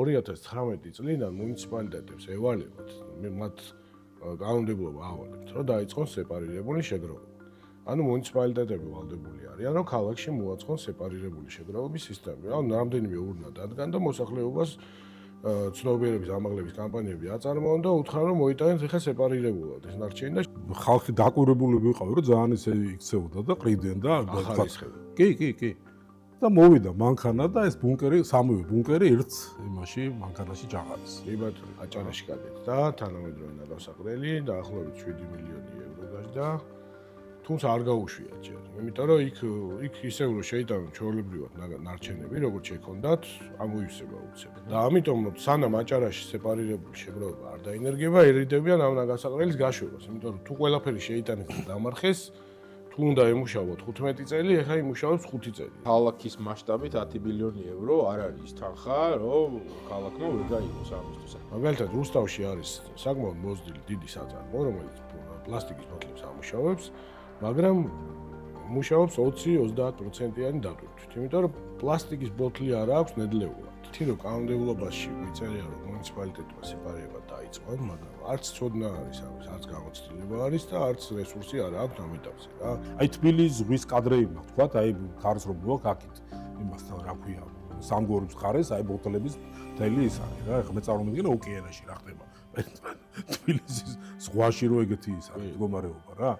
2019 წლიდან მუნიციპალიტეტებს ევალებათ მათ კანონმდებლობა ავალებთ, რომ დაიწყონ სეპარირებული შეგროვება. ანუ მუნიციპალიტეტები ვალდებული არიან, რომ ქალაქში მოაწყონ სეპარირებული შეგროვების სისტემა. ანუ რამდენიმე ურნა დადგან და მოსახლეობას ცნობიერების ამაღლების კამპანიები აწარმოონ და უთხრან, რომ მოიტანეთ ახლა სეპარირებულად ეს ნარჩენი და ხალხი დაკვირვებული ვიყავი, რომ ძალიან ისე იქცეოდა და ყრიდნენ და კი. და მოვიდა მანქანა და ეს ბუნკერი, სამივე ბუნკერი ერთ იმაში მანქანაში ჯაღარის. კი ბატონო, აჭარაში გადაეცა თანამედროვე ნაგავსაყრელი დაახლოებით 7 მილიონი ევრო გაჩნდა. თუმცა არ გაუშვიათ ჯერ, იმიტომ რომ იქ ისევ რომ შეიტანონ ჩვეულებრივად ნარჩენები, როგორც შექონდათ, ამოივსება უცებ. და ამიტომ სანამ აჭარაში სეპარირებული შეგროვება არ დაინერგება, ერიდებიან ამ ნაგავსაყრელის გაშვებას, იმიტომ რომ თუ ყველაფერი შეიტანეს და დამარხეს, თუ უნდა ემუშაოთ 15 წელი, ეხლა იმუშავებს 5 წელი. ქალაქის მასშტაბით 10 მილიონი ევრო არ არის თანხა, რომ ქალაქმა ვერ გაიგოს ამისთვის. მაგალითად, რუსთავში არის საკმაოდ მოზრდილი დიდი საწარმო, რომელიც პლასტიკის ბოთლებს ამუშავებს, მაგრამ მუშაობს 20-30%-იანი დატვირთვით, იმიტომ რომ პლასტიკის ბოთლი არ აქვს ნედლეულად. თირო კანონმდებლობაში მიწერია, რომ მუნიციპალიტეტმა სეპარირება დაიწყონ, მაგრამ არც ცოდნა არის ამის, არც გამოცდილება არის და არც რესურსი არ აქვს ამ ეტაპზე რა. აი თბილისის ზღვის კადრეებმა თქვა, აი ქარს რო გვაქვს აქეთ. იმასთან რა ქვია, სამგორის მხარეს აი ბოთლების მთელი ის არის რა. ეხლა მე წარმოვიდგინე ოკეანეში რა ხდება. თბილისის ზღვაში რო ეგეთი ის არის მდგომარეობა რა.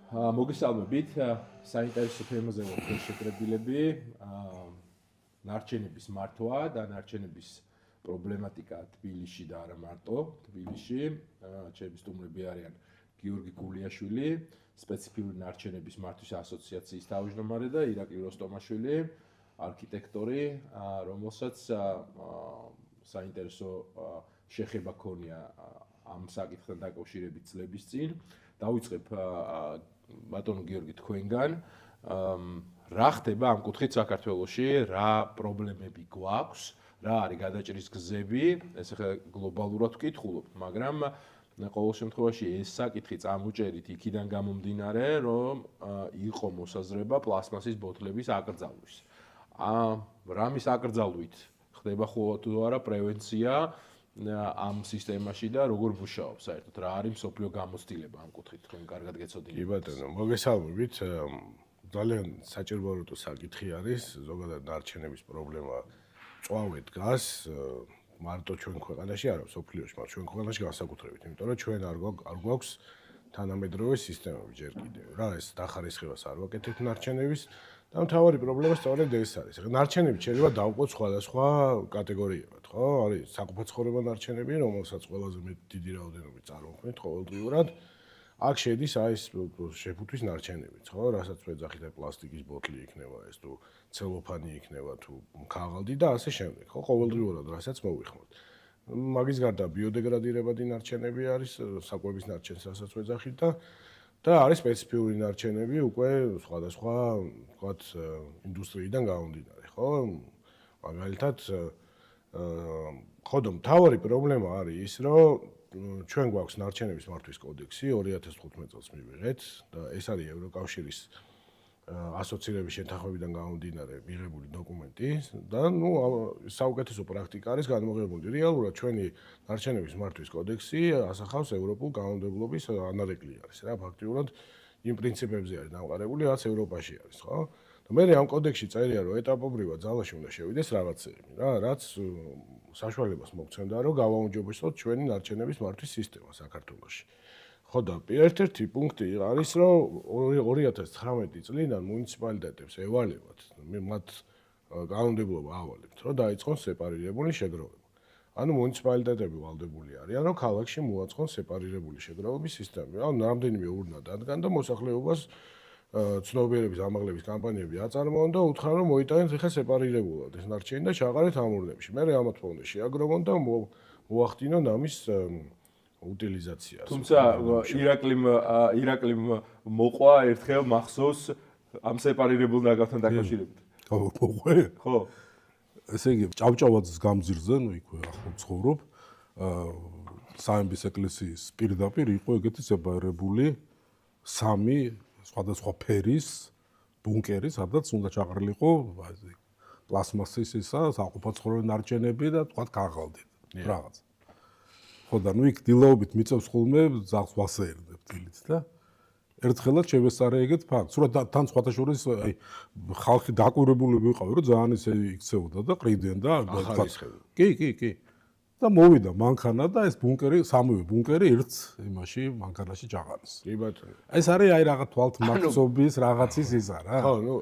მოგესალმებით, საინტერესო თემაზე ვართ შეკრებილები, ნარჩენების მართვა და ნარჩენების პრობლემატიკა თბილისში და არა მარტო თბილისში. ჩემი სტუმრები არიან გიორგი გულიაშვილი, სპეციფიკური ნარჩენების მართვის ასოციაციის თავმჯდომარე და ირაკლი როსტომაშვილი, არქიტექტორი, რომელსაც საინტერესო შეხება ქონია ამ საკითხთან დაკავშირებით წლების წინ. დავიწყებ ბატონო გიორგი თქვენგან, რა ხდება ამ კუთხით საქართველოში, რა პრობლემები გვაქვს, რა არის გადაჭრის გზები, ეს ახლა გლობალურად ვკითხულობთ, მაგრამ ყოველ შემთხვევაში ეს საკითხი წამოჭერით იქიდან გამომდინარე, რომ იყო მოსაზრება პლასმასის ბოთლების აკრძალვის. რამის აკრძალვით ხდება თუ არა პრევენცია ამ სისტემაში და როგორ მუშაობს საერთოდ რა არის მსოფლიო გამოცდილება ამ კუთხით თქვენ კარგად გეცოდინებთ. კი ბატონო, მოგესალმებით. ძალიან საჭიროებო საკითხი არის, ზოგადად ნარჩენების პრობლემა წვავე დგას მარტო ჩვენ ქვეყანაში არა, მსოფლიოში, მაგრამ ჩვენ ქვეყანაში განსაკუთრებით, იმიტომ რომ ჩვენ არ გვაქვს თანამედროვე სისტემები ჯერ კიდევ. რა ეს დახარისხებას არ ვაკეთებთ ნარჩენების და მთავარი პრობლემა სწორედ ეს არის. ნარჩენები შეიძლება დავყოთ სხვადასხვა კატეგორიებად, ხო? არის საკუთრება ნარჩენები, რომელსაც ყველაზე დიდი რაოდენობით წარმოქმნით ყოველდღიურად. აქ შედის აი ეს შეფუთვის ნარჩენებიც, ხო? რასაც ვეძახით, აი პლასტიკის ბოთლი იქნება ეს თუ ცელოფანი იქნება თუ ქაღალდი და ასე შემდეგ, ხო? ყოველდღიურად რასაც მოვიხმოთ. მაგის გარდა ბიოდეგრადირებადი ნარჩენები არის, საკვების ნარჩენს რასაც ვეძახით და არის სპეციფიური ნარჩენები უკვე სხვადასხვა, ვთქვათ, ინდუსტრიიდან გამომდინარე, ხო? მაგალითად, ხოდო მთავარი პრობლემა არის ის, რომ ჩვენ გვაქვს ნარჩენების მართვის კოდექსი 2015 წელს მივიღეთ და ეს არის ევროკავშირის ასოცირების შეთანხმებიდან გამომდინარე მიღებული დოკუმენტი და საუკეთესო პრაქტიკა არის განმოღებული. რეალურად ჩვენი ნარჩენების მართვის კოდექსი ასახავს ევროპულ კანონმდებლობის ანარეკლი არის რა, ფაქტიურად იმ პრინციპებზე არის დამყარებული, რაც ევროპაში არის, ხო? და მე ამ კოდექსში წერია, რომ ეტაპობრივად ძალაში უნდა შევიდეს რაღაცები, რა, რაც საშუალებას მოგცემდა, რომ გავაუმჯობესოთ ჩვენი ნარჩენების მართვის სისტემა საქართველოში. ხო და ერთ-ერთი პუნქტი არის, რომ 2019 წლიდან მუნიციპალიტეტებს ევალებათ, მათ კანონმდებლობა ავალებთ, რომ დაიწყონ სეპარირებული შეგროვება. ანუ მუნიციპალიტეტები ვალდებული არიან, რომ ქალაქში მოაწყონ სეპარირებული შეგროვების სისტემა. ანუ რამდენიმე ურნა დადგან და მოსახლეობას ცნობიერების ამაღლების კამპანიები აწარმოონ და უთხრან, რომ მოიტანეთ ახლა სეპარირებულად ეს ნარჩენი და ჩაყარეთ ამ ურნებში. მე ამათ ფონდში შეაგროვონ და მოახდინონ ამის უტილიზაცია. თუმცა ირაკლიმ მოყვა ერთხელ მახსოვს ამ სეპარირებულ ნაგავთან დაკავშირებით. მოყვე? ხო. ესე იგი, ჭავჭავაძის გამზირზე, ნუ იქვე ახლო ცხოვრობ, საემბის ეკლესიის პირდაპირ იყო ეგეთი სეპარირებული 3 სხვადასხვა ფერის ბუნკერი, სადაც უნდა ჩაყრილიყო პლასმასის ისა, საყოფაცხოვრებო ნარჩენები და თქვა ქაღალდი რაღაც. ხო და ნუ იქ დილაობით მიწევს ხოლმე ძაღლს ვასეერდებ დილით და ერთხელაც შევესარეეგეთ ფაქტს. სულ თან სხვათა შორის აი ხალხი დაკვირვებული ვიყავი, რომ ძალიან ისე იქცეოდა და ყრიდნენ და კი. და მოვიდა მანქანა და ეს ბუნკერი, სამივე ბუნკერი ერთ იმაში მანქანაში ჩაყარეს. კი ბატონო. ეს არის აი რაღაც თვალთ მაქცობის რაღაცის ისა რა. ხო, ნუ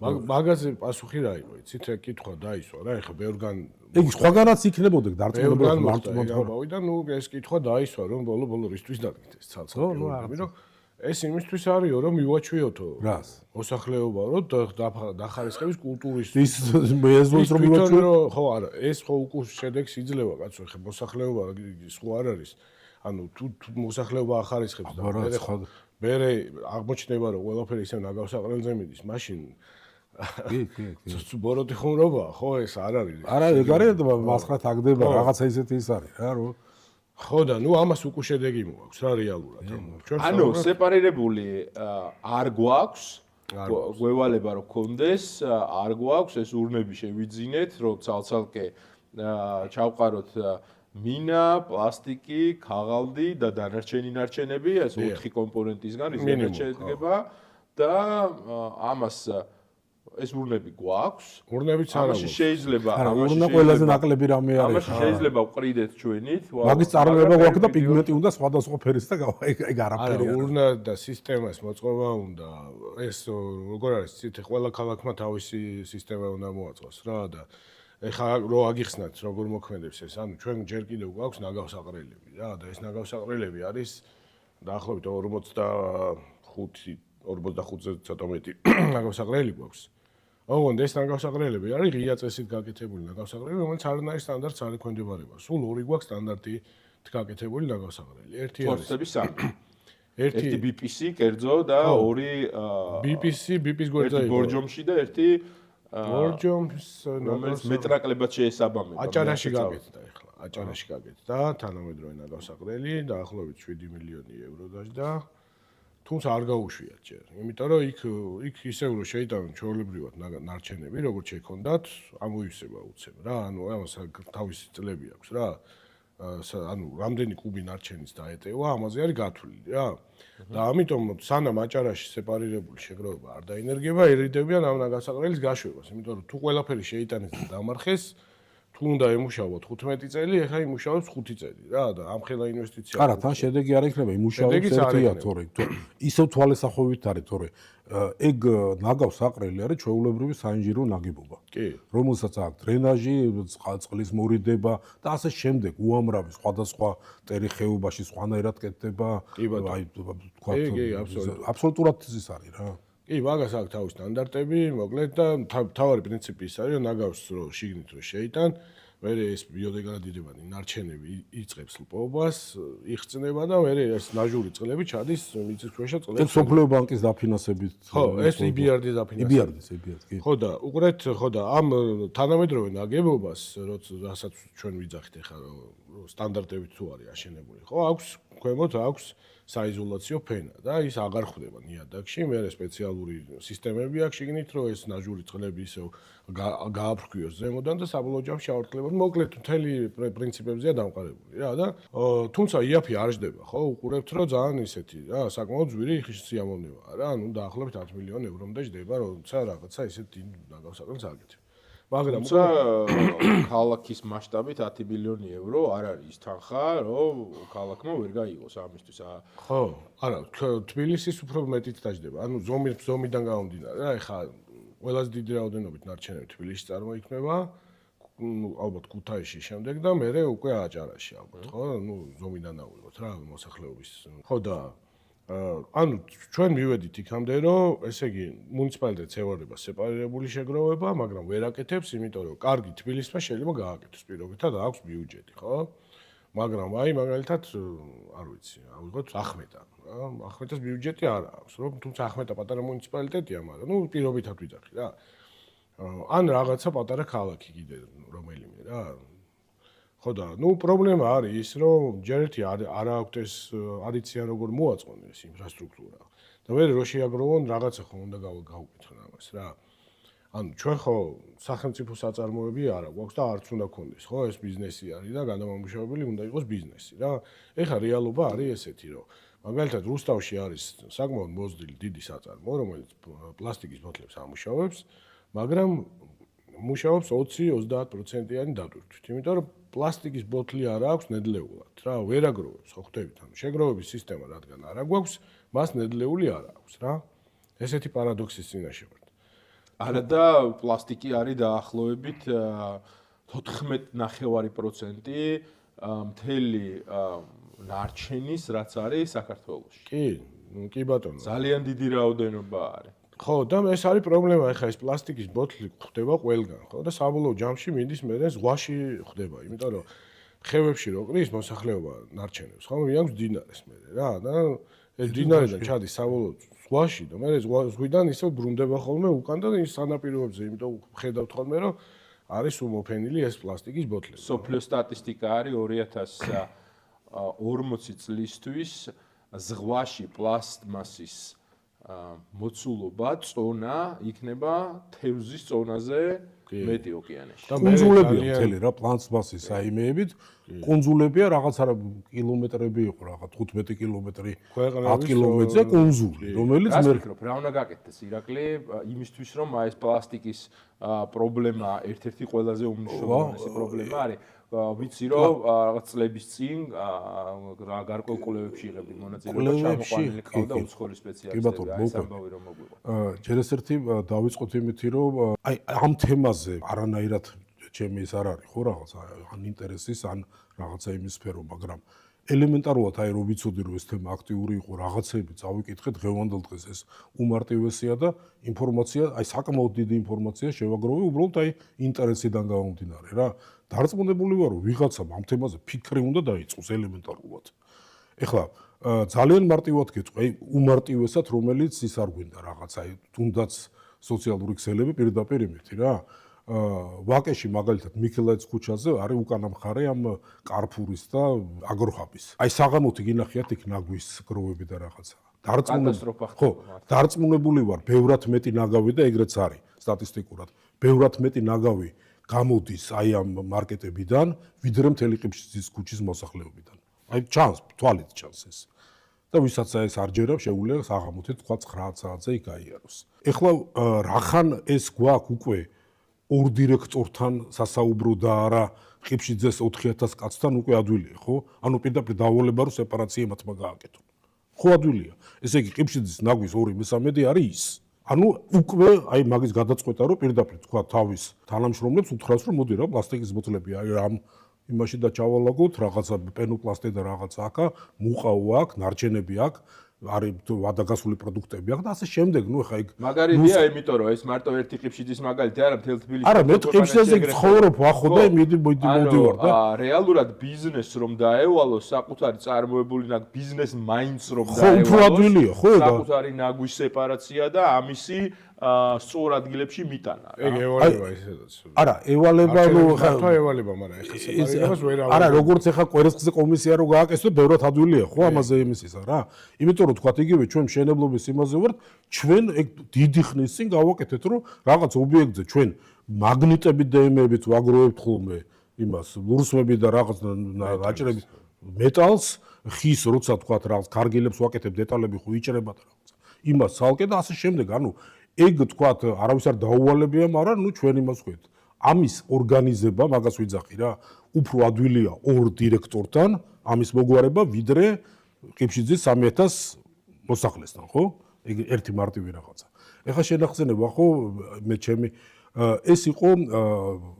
მაგაზე პასუხი რა იყო, იცით, კითხვა დაისვა რა, ეხლა ბევრგან იგი სხვაგანაც იქნებოდა დარწმუნებული მართლმადიდებლობა და ნუ ეს კითხვა დაისვა, რომ ბოლო რისთვის დაგით ეს ცალ-ცალკე რომ ეს იმისთვის არისო, რომ მივაჩვიოთო რას? მოსახლეობა, რომ დახარისხების კულტურის ის მეზონს რომ მივაჩვიო? ხო, არა, ეს ხო უკვე შედეგს იძლევა, კაცო, ხე მოსახლეობა სხვა არ არის. ანუ თუ მოსახლეობა ახარისხებს და მე აღმოჩნდება, რომ ყველაფერი ისე ნაგავსაყრელზე მიდის, მაშინ კი. ბოროტი ხუმრობა, ხო, ეს არ არის. არა, ეგ არის მასხრად აგდება, რაღაცა ისეთი ის არის რა, რომ ხო და ნუ ამას უკვე შედეგი მოაქვს რა რეალურად. ანუ სეპარირებული არ გვაქვს, გვევალება რომ კონდეს, არ გვაქვს, ეს ურნები შევიძინეთ, რომ ცალ-ცალკე ჩავყაროთ მინა, პლასტიკი, ქაღალდი და დანარჩენი ნარჩენები, ეს 4 კომპონენტისგან ის შედგება და ამას ეს ურნები გვაქვს. ურნებიც არ აქვს. შეიძლება ამაში ყველაზე ნაკლები რამე არის. ამაში შეიძლება ვყრიდეთ ჩვენით. მაგის წარმოება გვაქვს და პიგმენტი უნდა სხვადასხვა ფერის და ეგ არაფერი არა. урна და სისტემას მოწყობა უნდა. ეს როგორ არის, ცით ყველა ქალაქმა თავისი სისტემა უნდა მოაწყოს რა და ეხლა რო აგიხსნათ როგორ მოქმედებს ეს. ანუ ჩვენ ჯერ კიდევ გვაქვს ნაგავსაყრელები რა და ეს ნაგავსაყრელები არის დაახლოებით 45-ზე ცოტა მეტი ნაგავსაყრელი გვაქვს. ოღონდ ეს ნაგავსაყრელები არის ღია წესით გაკეთებული ნაგავსაყრელი, რომელიც არანაირ სტანდარტს არ ექვემდებარება. სულ ორი გვაქვს სტანდარტით გაკეთებული ნაგავსაყრელი. ერთი არის ერთი BPC კერძო და ორი BPC-ს გვერდზე იყო. ბორჯომში და ერთი ბორჯომს რომელიც მეტრაკლებად შეესაბამება. აჭარაში გაკეთდა ეხლა. აჭარაში გაკეთდა თანამედროვე ნაგავსაყრელი და ახლობით 7 მილიონი ევრო დაჯდა. თუმცა არ გაუშვიათ ჯერ, იმიტომ რომ იქ ისევ რომ შეიტანონ ჩვეულებრივად ნარჩენები, როგორც შექონდათ, ამოივსება უცებ რა, ანუ ამას თავისი წლები აქვს რა. ანუ რამდენი კუბი ნარჩენის დაეტევა, ამაზე არის გათვლილი რა. და ამიტომ სანამ აჭარაში სეპარირებული შეგროვება არ დაინერგება, ერიდებიან ამ ნაგავსაყრელის გაშვებას, იმიტომ რომ თუ ყველაფერი შეიტანეს და დამარხეს, თუ უნდა ემუშაოთ 15 წელი, ეხლა იმუშავებს 5 წელი რა და ამ ხელა ინვესტიცია. არა, თან შედეგი არ იქნება, იმუშავებს ერთია თორე. ისევ თვალესახვევით არის თორე. ეგ ნაგავსაყრელი არის ჩვეულებრივი საინჟინრო ნაგებობა. კი. რომელსაც აქვს დრენაჟი, წყლის მორიდება და ასე შემდეგ, უამრავი სხვადასხვა ტერი ხეობაში სხვანაირად კეთდება. აი თქვა აბსოლუტურად ის არის რა. კი, მაგას აქვს თავის სტანდარტები, მოკლედ და თავარი პრინციპი ის არის, რომ ნაგავს რო შიგნით რო შეიტან, მერე ეს ბიოდეგრადირებადი ნარჩენები იწყებს ლპობას, იხსნება და მერე ეს ნაჟური წყლები ჩადის მიწისქვეშა წყლებში. ეს სოფლიო ბანკის დაფინანსებით. ხო, ეს EBRD-ის დაფინანსებით. კი. ხო და უყურეთ, ხო და ამ თანამედროვე ნაგებობას, რასაც ჩვენ ვიძახით ახლა სტანდარტებით თუ არის აშენებული, ხო, აქვს ქვემოთ აქვს საიზოლაციო ფენა და ის აღარ ხვდება ნიადაგში, მერე სპეციალური სისტემები აქვს შიგნით, რომ ეს ნაჟური წყლები ისევ გააფრქვიოს ზემოდან და საბოლოო ჯამში ჩაორთქლებოდ. მოკლედ მთელი პრინციპებზეა დამყარებული რა და თუმცა იაფი არ ჯდება, ხო, უყურებთ, რომ ძალიან ისეთი რა, საკმაოდ ძვირი სიამოვნებაა რა, ანუ დაახლოებით 10 მილიონი ევრომდე ჯდება, როცა რაღაცა ისეთი ნაგავსაყრელს აკეთებ. მაგრამ ქალაქის მასშტაბით 10 მილიონი ევრო არ არის ის თანხა, რომ ქალაქმა ვერ გაიღოს ამისთვის. ხო, არა, თბილისის უფრო მეტით დაждდება. ანუ ზომიდან გამომდინარე რა, ეხლა ყველაზე დიდი რაოდენობით ნარჩენები თბილისში წარმოიქმნება, ალბათ ქუთაისში შემდეგ და მერე უკვე აჭარაში ალბათ, ხო? ნუ ზომიდან ავიღოთ რა მოსახლეობის. ხო და ანუ ჩვენ მივედით იქამდე, რომ ესე იგი მუნიციპალიტეტს ევარდება სეპარირებული შეგროვება, მაგრამ ვერ აკეთებს, იმიტომ რომ კარგი თბილისმა შეიძლება გააკეთოს პირობითად და აქვს ბიუჯეტი, ხო? მაგრამ აი მაგალითად არ ვიცი, ავიღოთ ახმეტა, რა, ახმეტას ბიუჯეტი არ აქვს, რომ თუმცა ახმეტა პატარა მუნიციპალიტეტია, მაგრამ ნუ პირობითად ვიძახი რა. ან რაღაცა პატარა ქალაქი კიდე რომელიმე რა. ხო და ნუ პრობლემა არის ის, რომ ჯერ ერთი არ აქვს ეს არიციან როგორ მოაწყონ ეს ინფრასტრუქტურა. და მე რო შეაგროვონ რაღაცა ხო უნდა გავუკითხო ამას რა. ანუ ჩვენ ხო სახელმწიფო საწარმოები არა გვაქვს და არც უნდა გქონდეს, ხო? ეს ბიზნესი არის და გადამამუშავებელი უნდა იყოს ბიზნესი რა. ეხლა რეალობა არის ესეთი, რომ მაგალითად რუსთავში არის საკმაოდ მოზრდილი დიდი საწარმო, რომელიც პლასტიკის ბოთლებს ამუშავებს, მაგრამ მუშაობს 20-30%-იანი დატვირთვით. იმიტომ რომ პლასტიკის ბოთლი არ აქვს ნედლეულად რა, ვერ აგროვებს, ხო ხვდებით? ანუ შეგროვების სისტემა რადგან არ გვაქვს, მას ნედლეული არ აქვს რა. ესეთი პარადოქსის წინაშე ვართ. არა და პლასტიკი არის დაახლოებით 14.9% მთელი ნარჩენის რაც არის საქართველოში. კი ბატონო. ძალიან დიდი რაოდენობა არის. ხო, და ეს არის პრობლემა, ეხლა ეს პლასტიკის ბოთლი ხდება ყველგან, ხო? და საბოლოო ჯამში მიდის მე ზღვაში ხდება, იმიტომ რომ ხევებში რო ყრის მოსახლეობა ნარჩენებს, ხო? მიაქვს დინარეს მე რა და ეს დინარიდან ჩადის საბოლოო ზღვაში და მე ზღვიდან ისე ბრუნდება ხოლმე უკან და ის სანაპიროებზე, იმიტომ ხედავთ ხოლმე რომ არის უმოფენილი ეს პლასტიკის ბოთლები. სოფლიო სტატისტიკა არის 2040 წლისთვის ზღვაში პლასტმასის მოცულობა წონა იქნება თევზის წონაზე მეტი ოკეანეში. კუნძულებია მთელი რა პლასტმასის საიმეებით, კუნძულებია რაღაცა კილომეტრები იყო რაღაც 15 კილომეტრი 10 კილომეტრზე კუნძული, რომელიც მე ვფიქრობ, რა უნდა გაკეთდეს ირაკლი იმისთვის რომ ეს პლასტიკის პრობლემა ერთ-ერთი ყველაზე უმნიშვნელოვანესი პრობლემა არის. ვიცი რომ რაღაც წლების წინ გარკვეულ კვლევებში იღებდი მონაწილეობა ჩამოყვანილი ყავდა უცხოელი სპეციალისტები აი სამბავი რომ მოგვიყვა. ჯერ ერთი დავიწყოთ იმითი რომ აი ამ თემაზე არანაირად ჩემი ის არ არის ხო რაღაცა ან ინტერესის ან რაღაცა იმის სფერო, მაგრამ ელემენტარულად აი რომ ვიცოდი რომ ეს თემა აქტიური იყო რაღაცები წავიკითხე დღევანდელ დღეს ეს უმარტივესია და ინფორმაცია აი საკმაოდ დიდი ინფორმაცია შევაგროვე უბრალოდ აი ინტერესიდან გამომდინარე რა. დარწმუნებული ვარ რომ ვიღაცამ ამ თემაზე ფიქრი უნდა დაიწყოს ელემენტარულად. ეხლა ძალიან მარტივად გეტყვი, აი უმარტივესად რომელიც ის არ გვინდა რაღაც აი თუნდაც სოციალური ქსელები პირდაპირ იმითი რა. ვაკეში მაგალითად მიქელაძის ქუჩაზე არის უკანა მხარე ამ კარფურის და აგროჰაბის. აი საღამოთი გინახიათ იქ ნაგვის გროვები და რაღაცა. დარწმუნებული ვარ, ბევრად მეტი ნაგავი და ეგრეც არის სტატისტიკურად. ბევრად მეტი ნაგავი გამოდის აი ამ მარკეტებიდან, ვიდრე მთელი ყიფშის ქუჩის მოსახლეობიდან. აი ჩანს, თვალით ჩანს ეს. და ვისაც ეს არ ჯერებს, შეუძლია საღამოთი თქვა 9 საათზე იქ აიაროს. ეხლა რახან ეს გვაქვს უკვე ორ დირექტორთან სასაუბრო და არა ყიფშიძეს 4000 კაცთან უკვე ადვილია, ხო? ანუ პირდაპირ დავალება რომ სეპარაცია მათმა გააკეთონ. ხო ადვილია. ესე იგი ყიფშიძის ნაგვის 2/3 არის ის. ანუ უკვე აი მაგის გადაწყვეტა რომ პირდაპირ თქვა თავის თანამშრომლებს უთხრას რომ მოდი რა პლასტიკის ბოთლები აი ამ იმაში და ჩავალაგოთ რაღაცა პენოპლასტი და რაღაცა აქა მუყაო აქ ნარჩენები აქ არის ვადაგასული პროდუქტები აქ და ასე შემდეგ ნუ ეხა იქ მაგარია იმიტომ რომ ეს მარტო ერთი ყიფშიძის მაგალითი არა მთელ თბილისში არა მე ყიფშიძეზე ცხოვრობ ახო და მოდივარ და რეალურად ბიზნესს რომ დაევალოს საკუთარი წარმოებული ბიზნეს მაინც რომ დაევალოს საკუთარი ნაგვის სეპარაცია და ამისი სწორ ადგილებში მიტანა რა. ეგ ევალება ისედაც. არა, ევალება ნუ ხა ევალება, მაგრამ ეხა სეპარაციას ვერ არა, როგორც ეხა კვერცხზე კომისია რო გააკეთოს, ბევრად ადვილია ხო ამაზე იმისისა რა. იმიტომ რომ თქვა იგივე ჩვენ მშენებლობის იმაზე ვართ, ჩვენ ეგ დიდი ხნის წინ გავაკეთეთ რომ რაღაც ობიექტზე ჩვენ მაგნიტები დემებით ვაგროვებთ ხოლმე იმას, ლურსმები და რაღაც აჭრები მეტალს, ხის როცა თქვა რაღაც კარგილებს ვაკეთებ დეტალები ხო იჭრება და რაღაცა. იმას ცალკე და ასე შემდეგ, ანუ ეგ თქვათ არავის არ დაუვალებია, მაგრამ ნუ ჩვენ იმას ვხვდით. ამის ორგანიზება, მაგას ვიძახი რა, უფრო ადვილია ორ დირექტორთან ამის მოგვარება, ვიდრე ყიფშიძის 3000 მოსახლესთან, ხო? ეგ ერთი მარტივი რაღაცა. ეხლა შენახსენება ხო მე ჩემი ეს იყო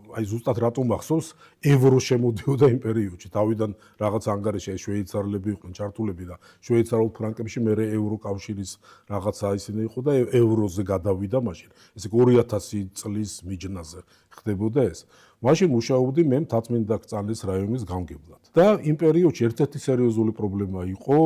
აი ზუსტად რატომ მახსოვს ევრო შემოდიოდა იმ პერიოდში თავიდან რაღაც ანგარიში შვეიცარიელები იყვნენ ჩართულები და შვეიცარიელ ფრანკებში მე ევროკავშირის რაღაცა ისინი იყო და ევროზე გადავიდა მაშინ ესე 2000 წლის მიჯნაზე ხდებოდა ეს მაშინ მუშაობდი მე მთაწმინდა კწალის რაიონის გამგებლად და იმ პერიოდში ერთ-ერთი სერიოზული პრობლემა იყო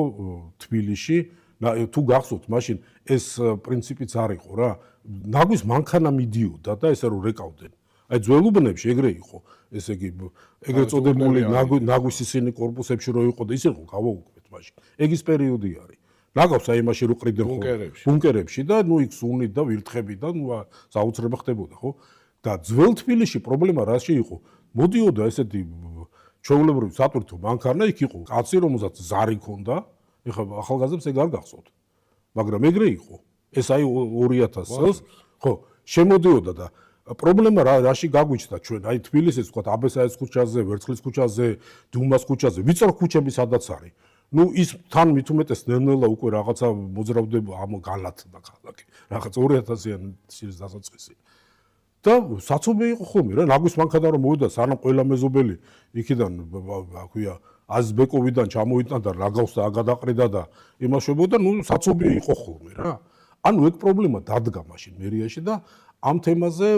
თბილისში თუ გახსოვთ მაშინ ეს პრინციპიც არ იყო რა ნაგვის მანქანა მიდიოდა და ესე რომ რეკავდნენ აი ძველ უბნებში ეგრე იყო ესე იგი ეგრეთ წოდებული ნაგვის ისინი კორპუსებში რო იყო და ისე რომ გავაუქმეთ მაშინ ეგ ის პერიოდი არის ნაგავს აი იმაში რო ყრიდნენ ბუნკერებში. ბუნკერებში და ნუ იქ სუნით და ვირთხები და ნუ საოცრება ხდებოდა ხო და ძველ თბილისში პრობლემა რაში იყო მოდიოდა ესეთი ჩვეულებრივი სატვირთო მანქანა იქ იყო კაცი რომელსაც ზარი ქონდა ეხლა ახალგაზრდებს ეგ არ გახსოვთ მაგრამ ეგრე იყო ეს აი 2000 წელს ხო შემოდიოდა და პრობლემა რაში გაგვიჩნდა ჩვენ აი თბილისის თქვა აბესაის ქუჩაზე ვერცხლის ქუჩაზე დუმას ქუჩაზე ვიწრო ქუჩები სადაც არის ну ის თან მით უმეტეს ნელ-ნელა უკვე რაღაცა მოძრავდება ამ განლათდა ქალაქი რაღაც 2000-იან სილის დასაწყისი და საცობი იყო ხოლმე რა ნაგვის მანქანა რომ მოვიდა სანამ ყველა მეზობელი იქიდან აქვია აზბეკოვიდან ჩამოიტანა და რაგავს და აგადაყრიდა და იმაშვებოდა ну საცობი იყო ხოლმე რა ანუ ეგ პრობლემა დადგა მაშინ მერიაში და ამ თემაზე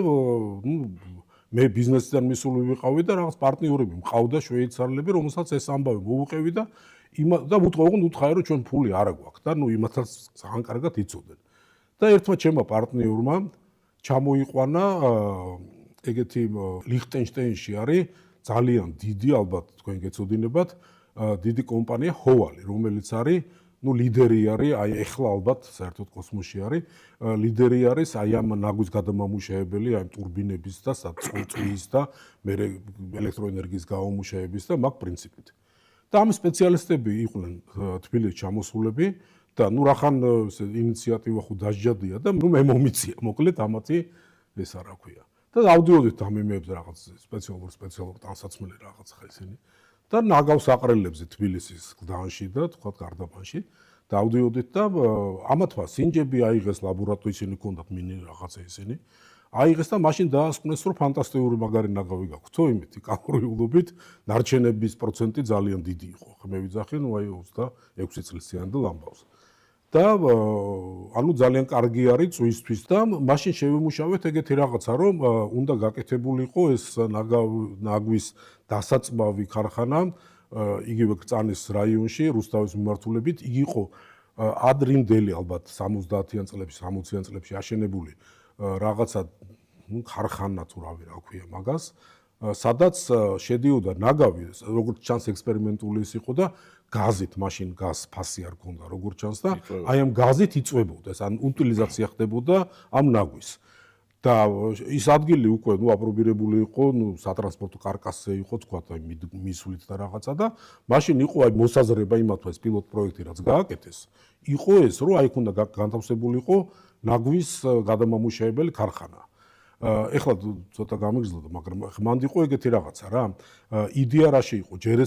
მე ბიზნესიდან მისული ვიყავი და რაღაც პარტნიორები მყავდა შვეიცარიელები რომელსაც ეს ამბავი მოუყევი და უთხოვნ უთხარი რომ ჩვენ ფული არ აქვს და ნუ იმათაც ძალიან კარგად იცოდნენ და ერთმა ჩემმა პარტნიორმა ჩამოიყვანა ეგეთი ლიხტენშტეინში არის ძალიან დიდი ალბათ თქვენ გეცოდინებათ დიდი კომპანია ჰოვალი რომელიც არის ну ლიდერი არის აი ეხლა ალბათ საერთოდ კოსმოსში არის ლიდერი არის აი ამ ნაგვის გადამამუშავებელი აი ტურბინების და წყლის და მე ელექტროენერგიის გამომუშავების და მაგ პრინციპით და ამ სპეციალისტები იყვნენ თბილისში ჩამოსულები და ну რახან ინიციატივა ხო დაჟჯადია და ну მე მომიწია მოკლედ ამათი ეს არ აქვია და ავდიოდით ამ იმებს რაღაც სპეციალურ ტანსაცმელი რაღაც ხა ისინი და ნაგავს აყრელებზე თბილისის გდანში და თქვა გარდაბანში და ავდიოდით და ამათმა სინჯები აიღეს ლაბორატორიაში ისინი ქონდათ მინი რაღაცა ისინი აიღეს და მაშინ დაასკვნეს რომ ფანტასტიკური მაგარი ნაგავი გაქვთ თო იმითი კალორიულობით ნარჩენების პროცენტი ძალიან დიდი იყო ხო მე ვიძახი ну აი 26 წლისიანი და ლამბავს და ანუ ძალიან კარგი არის წვისთვის და მაშინ შევიმუშავეთ ეგეთი რაღაცა რომ უნდა გაკეთებულიყო ეს ნაგვის დასაწმავი ქარხანა იგივე კრწანის რაიონში რუსთავის მიმართულებით იგი იყო ადრინდელი ალბათ 70-იან წლებში 60-იან წლებში აშენებული რაღაცა ქარხანა თუ რავი რა ქვია მაგას სადაც შედიოდა ნაგავი როგორც ჩანს ექსპერიმენტული ის იყო და გაზით მაშინ გაზ ფასი არ ქონდა როგორც ჩანს და აი ამ გაზით იწვებოდა ეს ან უტილიზაცია ხდებოდა ამ ნაგვის და ის ადგილი უკვე ნუ აპრობირებული იყო ნუ სატრანსპორტო კარკასზე იყო თქვა აი მისვლით და რაღაცა და მაშინ იყო აი მოსაზრება იმათვე ეს პილოტ პროექტი რაც გააკეთეს იყო ეს რომ აი ქონდა განთავსებულიყო ნაგვის გადამამუშავებელი ქარხანა ეხლა ცოტა გამიგზავნა მაგრამ მანდ იყო ეგეთი რაღაცა რა იდეა რაში იყო ჯერ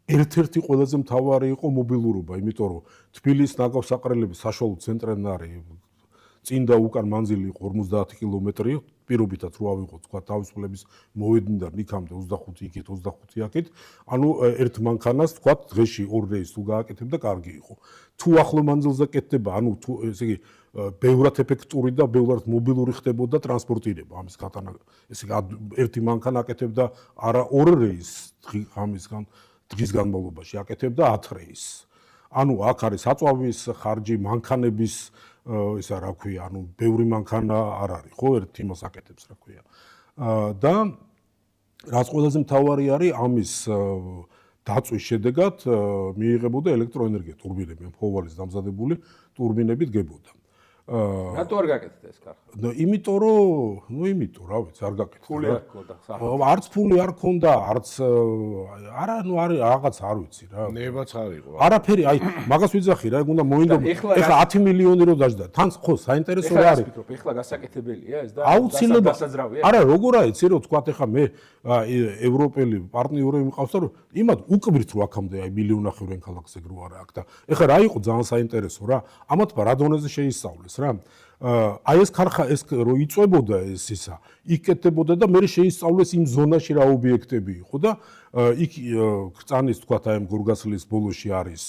ერთ-ერთი ყველაზე მთავარი იყო მობილურობა იმიტომ რომ თბილისის ნაგავს აყრელების საშუალო ცენტრიდან არის წინ და უკან მანძილი იყო 50 კილომეტრი პირობითად რო ავიღოთ თქვა თავისუფლების მოედნიდან იქამდე 25 იქით 25 აქეთ ანუ ერთ მანქანას თქვა დღეში 2 რეისს თუ გააკეთებდა კარგი იყო თუ ახლო მანძილზე კეთდება ანუ თუ ესე იგი ბევრად ეფექტური და ბევრად მობილური ხდებოდა ტრანსპორტირება ამის გატანა ესე იგი ერთი მანქანა აკეთებდა არა 2 რეისს ღამისგან დღის განმავლობაში აკეთებდა 10 რეისს ანუ აქ არის საწვავის ხარჯი მანქანების ისა რა ქვია ანუ ბევრი მანქანა არ არის ხო ერთ იმას აკეთებს რა ქვია და რაც ყველაზე მთავარი არის ამის დაწვის შედეგად მიიღებოდა ელექტროენერგია ტურბინები ჰოვალის დამზადებული ტურბინებით გებოდა რატო არ გაკეთდა ეს ქარხანა? იმიტომ რომ, იმიტომ რა ვიცი, არ გაკეთდა. ფული არ ქონდა სახალხო. არც ფული არ ქონდა, არც არა, რაღაც არ ვიცი რა. ნებაც არ იყო. არაფერი, აი, მაგას ვიძახი რა, ეგ უნდა მოინდომო. ეხლა 10 მილიონი რო დაждდა. თან ხო, საინტერესო რა არის? ეხლა გასაკეთებელია ეს და აუცილებლად. არა, როგორ არის, იცი რომ თქვა ეხლა მე ევროპელი პარტნიორები მყავს და რომ იმად უკბირთ რო აქამდე აი მილიონახევრიან ქალაქს ეგ რო არა აქ და ეხლა რა იყო ძალიან საინტერესო რა. ამათმა რა დონეზე შეისწავლეს რა. აი ეს ქარხანა ეს რო იწვებოდა ეს ისა იკეთებოდა და მე შეისწავლეს იმ ზონაში რა ობიექტები იყო და იქ კრწანის თქვა აი გორგასლის ბოლოში არის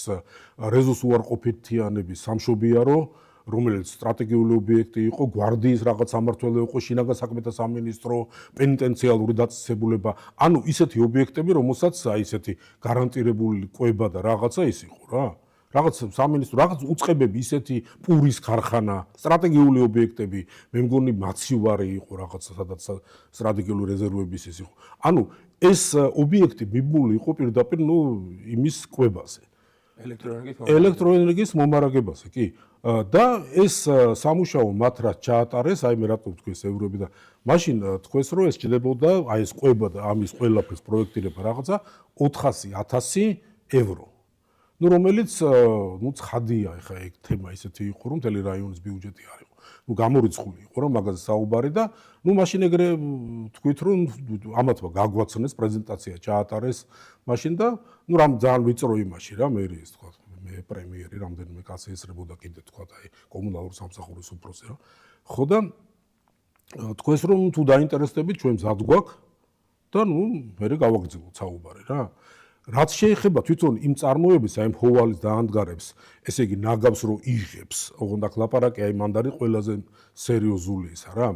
რეზოს უარყოფითიანების სამშობიარო რომელიც სტრატეგიული ობიექტი იყო გვარდიის რაღაც სამმართველო იყო შინაგან საქმეთა სამინისტრო პენიტენციალური დაწესებულება ანუ ისეთი ობიექტები რომელსაც აი ისეთი გარანტირებული კვება და რაღაცა ის იყო რა რაღაც სამინისტრო რაღაც უწყებები ისეთი პურის ქარხანა სტრატეგიული ობიექტები მე მგონი მაცივარი იყო რაღაც სადაც სტრატეგიული რეზერვების ის იყო ანუ ეს ობიექტი მიბმული იყო პირდაპირ ნუ იმის კვებაზე ელექტროენერგიის მომარაგებაზე, კი. და ეს სამუშაო მათ რაც ჩაატარეს, აი მე რატომ თქვი ეს ევროები და მაშინ თქვეს რომ ეს ჭდებოდა, აი ეს ყובה და ამის ყველაფერს პროექტირება რაღაცა 400,000 евро. Ну, რომელიც ცხადია, ეხა ეგ თემა ისეთი იყო, რომ მთელი რაიონის ბიუჯეტი არ იყო. Ну, გამორიცხული იყო რა მაგაზე საუბარი და მაშინ ეგრე თქვით რომ ამათმა გაგვაცნეს პრეზენტაცია ჩაატარეს მაშინ და რამ ძალიან ვიწრო იმაში რა მე ის თქვა მე პრემიერი რამდენიმე კაცი ესრებოდა კიდე თქვა აი კომუნალურ სამსახურის უფროსი რა ხო და თქვენს რომ თუ დაინტერესდებით ჩვენ მზად გვაქვს და მე გავაგრძელოთ საუბარი რა რაც შეეხება თვითონ იმ წარმოების აი ჰოვალის დაანდგარებს ესე იგი ნაგავს რომ იღებს ოღონდ ლაპარაკი აი მანდ არის ყველაზე სერიოზული ისა რა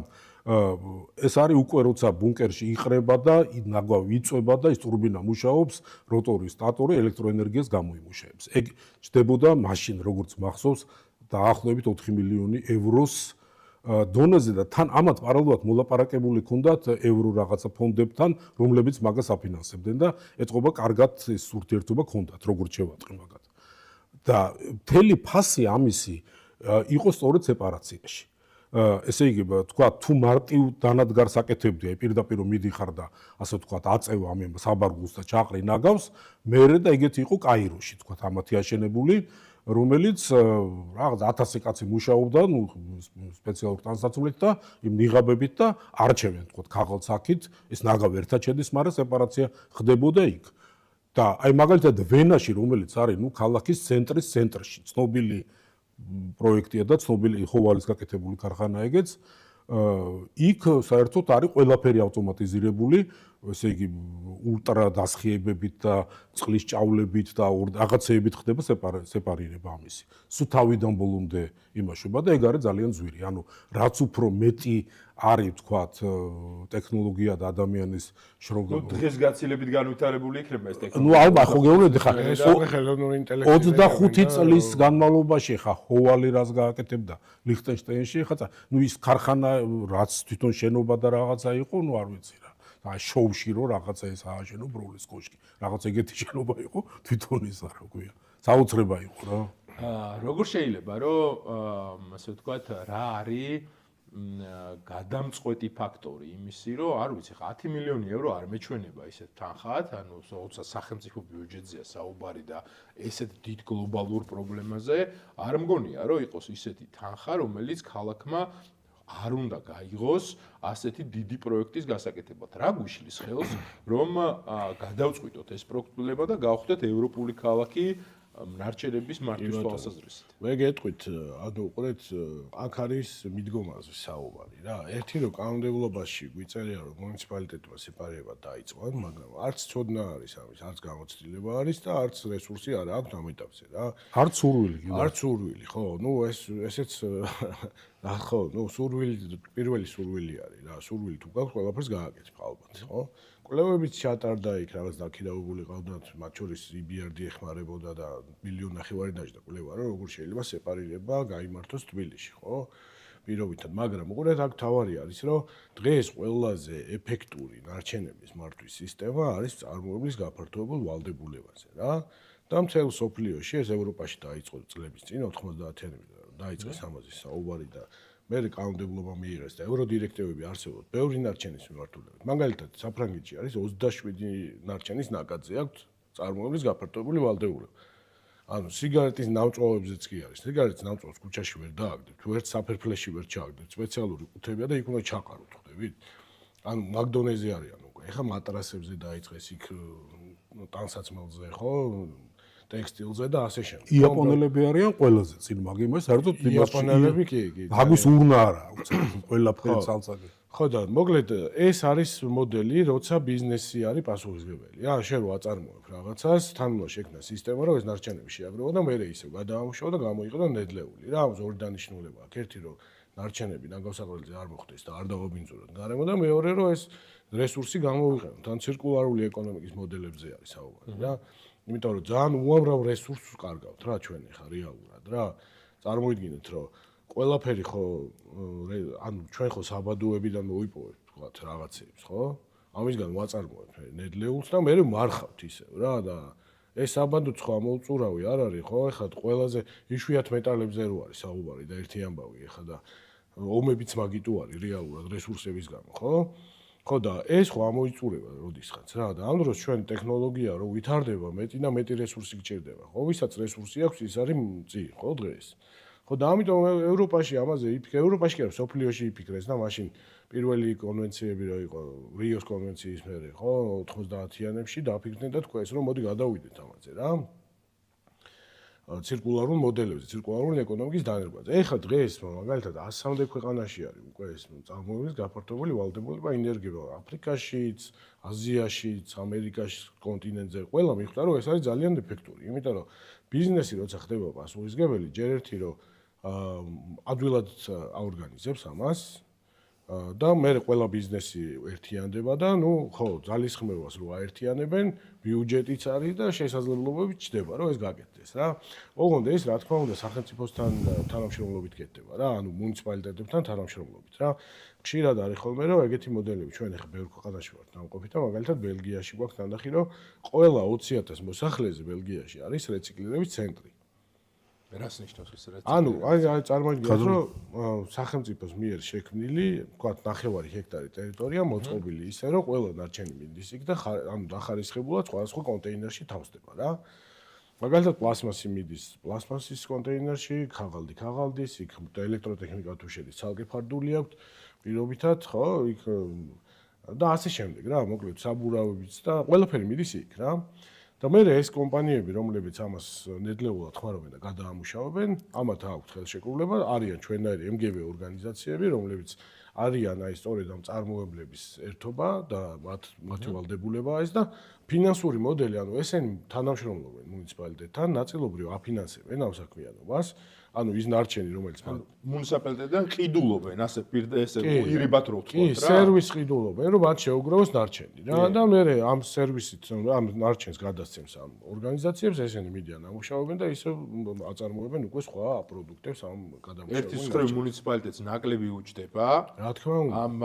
ეს არის უკვე როცა ბუნკერში იყრება და ნაგვავი იწვება და ის ტურბინა მუშაობს როტორი სტატორი ელექტროენერგიას გამოიმუშავებს ეგ ჭდებოდა მაშინ როგორც მახსოვს დაახლოებით 4 მილიონი ევროს დონეზე და თან ამათ პარალელურად მოლაპარაკებული ქონდათ ევრო რაღაცა ფონდებთან რომლებიც მაგას აფინანსებდნენ და ეთყობა კარგად ეს ურთიერთობა ქონდათ როგორც შევატყი მაგათ და მთელი ფასი ამისი იყო სწორედ სეპარაციაში ესე იგი თქვა თუ მარტივ დანადგარს აკეთებდი აი პირდაპირ მიდიხარ და ასე თქვა აწევა ამ საბარგულს და ჩაყრი ნაგავს მერე და ეგეთი იყო კაიროში თქვა ამათი აშენებული რომელიც რაღაც 1000 კაცი მუშაობდა ნუ სპეციალურ ტანსაცმლით და იმ ნიღაბებით და არჩევენ თქვა ქაღალდს აქით ეს ნაგავი ერთად შედის მაგრამ სეპარაცია ხდებოდა იქ და აი მაგალითად ვენაში რომელიც არის ნუ ქალაქის ცენტრის ცენტრში ცნობილი პროექტია და ცნობილი ჰოვალის გაკეთებული ქარხანა ეგეც იქ საერთოდ არის ყველაფერი ავტომატიზირებული ესე იგი ულტრა დასხიებებით და წყლის ჭავლებით და რაღაცეებით ხდება სეპარირება ამისი სულ თავიდან ბოლომდე იმაშობა და ეგ არის ძალიან ძვირი ანუ რაც უფრო მეტი არის თქვათ ტექნოლოგია და ადამიანის შრომა დღეს გაცილებით განვითარებული იქნება ეს ტექნოლოგია ნუ ალბათ ხო გეუბნები ხა ხელოვნური ინტელექტი 25 წლის განმავლობაში ხა ჰოვალი რას გააკეთებდა ლიხტენშტაინში ხა ნუ ის ქარხანა რაც თვითონ შენობა და რაღაცა იყო ნუ არ ვიცი რა აი შოუში რო რაღაცა ეს ააშენო ბროლის კოშკი რაღაც ეგეთი შენობა იყო თვითონ ის რა ქვია საოცრება იყო რა როგორ შეიძლება რომ ასე ვთქვათ რა არის გადამწყვეტი ფაქტორი იმისი რომ არ ვიცი ხა 10 მილიონი ევრო არ მეჩვენება ისეთ თანხად ანუ როცა სახელმწიფო ბიუჯეტზეა საუბარი და ესეთ დიდ გლობალურ პრობლემაზე არ მგონია რომ იყოს ისეთი თანხა რომელიც ქალაქმა არ უნდა გაიღოს ასეთი დიდი პროექტის გასაკეთებლად. რა გვიშლის ხელს, რომ გადავწყვიტოთ ეს პროექტულება და გავხდეთ ევროპული ქალაქი ნარჩენების მართვის თვალსაზრისით. მე გეტყვით, ანუ უყურეთ, აქ არის მიდგომაზე საუბარი რა. ერთი რომ კანონმდებლობაში გვიწერია რომ მუნიციპალიტეტმა სეპარირება დაიწყონ, მაგრამ არც ცოდნა არის ამის, არც გამოცდილება არის და არც რესურსი არ აქვს ამ ეტაპზე რა. არც სურვილი კიდე. არც სურვილი, ხო? ნუ ესეც ხო, ნუ სურვილი პირველი სურვილი არის რა. სურვილი თუ გაქვს, ყველაფერს გააკეთებ ალბათ, ხო? კვლევებიც ჩატარდა იქ რაღაც დაქირავებული ყავდათ, მათ შორის EBRD ეხმარებოდა და 1.5 მილიონი დაჭდა კვლევა, რომ როგორ შეიძლება სეპარირება გაიმართოს თბილისში, ხო? პირობითად, მაგრამ უყურეთ აქ თავარი არის, რომ დღეს ყველაზე ეფექტური ნარჩენების მართვის სისტემა არის წარმოებლის გაფართოებულ ვალდებულებაზე, რა. და მთელ სოფლიოში ეს ევროპაში დაიწყო წლების წინ 90-იანებში დაიწყეს ამაზე საუბარი და მე კანონმდებლობა მიიღეს და ევროდირექტივები არსებობს ბევრი ნარჩენის მიმართულებით. მაგალითად, საფრანგეთში არის 27 ნარჩენის ნაკადზე აქვს წარმოებლის გაფართოებული ვალდებულება. ანუ სიგარეტის ნავწოვებზეც კი არის. სიგარეტის ნავწოვს ქუჩაში ვერ დააგდებ, თუ ერთ საფერფლეში ვერ ჩააგდებ, სპეციალური ყუთებია და იქ უნდა ჩაყაროთ, ხვდებით? ანუ მაგდონეზე არიან უკვე. ეხლა მატრასებზე დაიწყეს იქ ტანსაცმელზე, ხო? ტექსტილზე და ასე შემდეგ. იაპონელები არიან ყველაზე წინ მაგ იმას, საერთოდ იაპონელები კი. მაგის urna არა აქვს, ყველაფერი ცალ-ცალკე. ხო და მოკლედ ეს არის მოდელი, როცა ბიზნესი არის პასუხისმგებელი. შენ რო აწარმოებ რაღაცას, თან უნდა შექმნა სისტემა, რომ ეს ნარჩენები შეაგროვო და მე ისევ გადაამუშავო და გამოიყენო ნედლეული. რა აქვს ორი დანიშნულება აქვს. ერთი რომ ნარჩენები ნაგავსაყრელზე არ მოხდეს და არ დავაბინძუროთ გარემო და მეორე რომ ეს რესურსი გამოვიყენოთ. თან ცირკულარული ეკონომიკის მოდელებზე არის საუბარი რა. იმიტომ რომ ძალიან უამრავ რესურსს ვკარგავთ რა ჩვენ ხა რეალურად რა. წარმოიდგინეთ რომ ყველაფერი ხო ანუ ჩვენ ხო საბადოებიდან მოიპოვებთ თქვათ რაღაცეებს ხო? ამისგან ვაწარმოებთ ნედლეულს და მე მარხავთ ისევ რა და ეს საბადოც ხო ამოუწურავი არ არის ხო? ეხლა ყველაზე იშვიათ მეტალებზე რო არის საუბარი და ერთი ამბავი ეხლა და ომებიც მაგიტო არის რეალურად რესურსების გამო, ხო? ხო და ეს ხო ამოიწურება როდისღაც რა და ამ დროს ჩვენ ტექნოლოგია რო ვითარდება მეტი და მეტი რესურსი გჭირდება, ხო? ვისაც რესურსი აქვს, ის არის წი, ხო დღეს. ხო და ამიტომ ევროპაში ამაზე ევროპაში კი არა, სოფლიოში იფიქრეს და მაშინ პირველი კონვენციები რო იყო რიოს კონვენციის მერე, ხო, 90-იანებში დაფიქრდნენ და თქვა ეს რომ მოდი გადავიდეთ ამაზე რა. ცირკულარულ მოდელებზე, ცირკულარული ეკონომიკის დანერგვაზე. ეხლა დღეს მაგალითად 100-მდე ქვეყანაში არის უკვე ეს წარმოების გაფართოებული ვალდებულება ინერგება აფრიკაშიც, აზიაშიც, ამერიკაში კონტინენტზე. ყველა მიხვდა რომ ეს არის ძალიან ეფექტური, იმიტომ რომ ბიზნესი როცა ხდება პასუხისმგებელი, ჯერ ერთი რომ ადვილად აორგანიზებს ამას და მე ყველა ბიზნესი ერთიანდება და ნუ ხო ძალისხმევას რო აერთიანებენ, ბიუჯეტიც არის და შესაძლებლობებიც ჩდება რომ ეს გაკეთდეს რა. ოღონდ ეს რა თქმა უნდა სახელმწიფოსთან თანამშრომლობით კეთდება რა, ანუ მუნიციპალიტეტებთან თანამშრომლობით რა. ხშირად არის ხოლმე რომ ეგეთი მოდელები ჩვენ ახლა ბევრ ქვეყანაში ვართ დამყოფი და მაგალითად ბელგიაში გვაქვს ნანახი რომ ყველა 20,000 მოსახლეზე ბელგიაში არის რეციკლირების ცენტრი. რას ნიშნავს ეს რეცეპტი? ანუ აი წარმოიდგინეთ რომ სახელმწიფოს მიერ შექმნილი, ვთქვათ, 9 ჰექტარი ტერიტორია მოწყობილი ისე რომ ყველა ნარჩენი მინდის იქ და ანუ დახარისხებულად სხვადასხვა კონტეინერში თავსდება რა. მაგალითად პლასმასი მიდის პლასმასის კონტეინერში, ქაღალდის, იქ ელექტროტექნიკა თუ შედის, ცალკე ფარდული აქვს პირობითად, ხო, იქ და ასე შემდეგ რა, მოკლედ საბურავებიც და ყველაფერი მიდის იქ რა. და მე ეს კომპანიები, რომლებიც ამას ნედლეულად ხმარობენ და გადაამუშავებენ, ამათ აქვთ ხელშეკრულება, არიან ჩვენნაირი MGB ორგანიზაციები, რომლებიც არიან აი სწორედ ამ წარმოებლების ერთობა და მათი ვალდებულებაა ეს და ფინანსური მოდელი, ანუ ესენი თანამშრომლობენ მუნიციპალიტეტთან, ნაწილობრივ აფინანსებენ ამ საქმიანობას. ანუ ის ნარჩენი, რომელიც მუნიციპალიტეტიდან ყიდულობენ, ასე ესე ირიბად რო ვთქვათ რა. კი, სერვისს ყიდულობენ, რომ მათ შეუგროვოს ნარჩენი რა და მე ამ სერვისით, ამ ნარჩენს გადასცემს ამ ორგანიზაციებს, ესენი მიდიან ამუშავებენ და ისე აწარმოებენ უკვე სხვა პროდუქტებს ამ გადამუშავებულ. ერთის მხრივ მუნიციპალიტეტს ნაკლები უჯდება. რა თქმა უნდა. ამ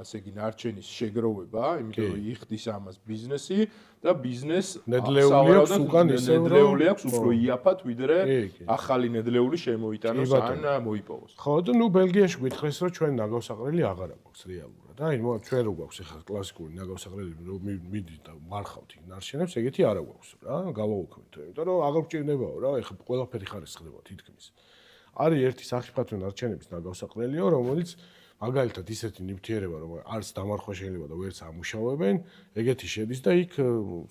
ასე იგი ნარჩენის შეგროვება, იმიტომ რომ იხდის ამას ბიზნესი და ბიზნეს ნედლეული აქვს უკან ისე რომ ნედლეული აქვს უფრო იაფად ვიდრე ახალი ნედლეული შემოიტანოს ან მოიპოვოს. ხო და ნუ ბელგიაში გითხრეს რომ ჩვენ ნაგავსაყრელი აღარ აქვს რეალურად. აი ჩვენ რო გვაქვს ახლა კლასიკური ნაგავსაყრელი რომ მიდი და მარხავთ იქ ნარჩენებს, ეგეთი არა გვაქვს რა, გავაუქმეთ, იმიტომ რომ აღარ გჭირდებაო რა, ახლა ყველაფერი ხარისხდება თითქმის. არის ერთი სახიფათო ნარჩენების ნაგავსაყრელიო, რომელიც მაგალითად ისეთი ნივთიერება რომ არც დამარხვა შეიძლება და ვერც ამუშავებენ, ეგეთი შედის და იქ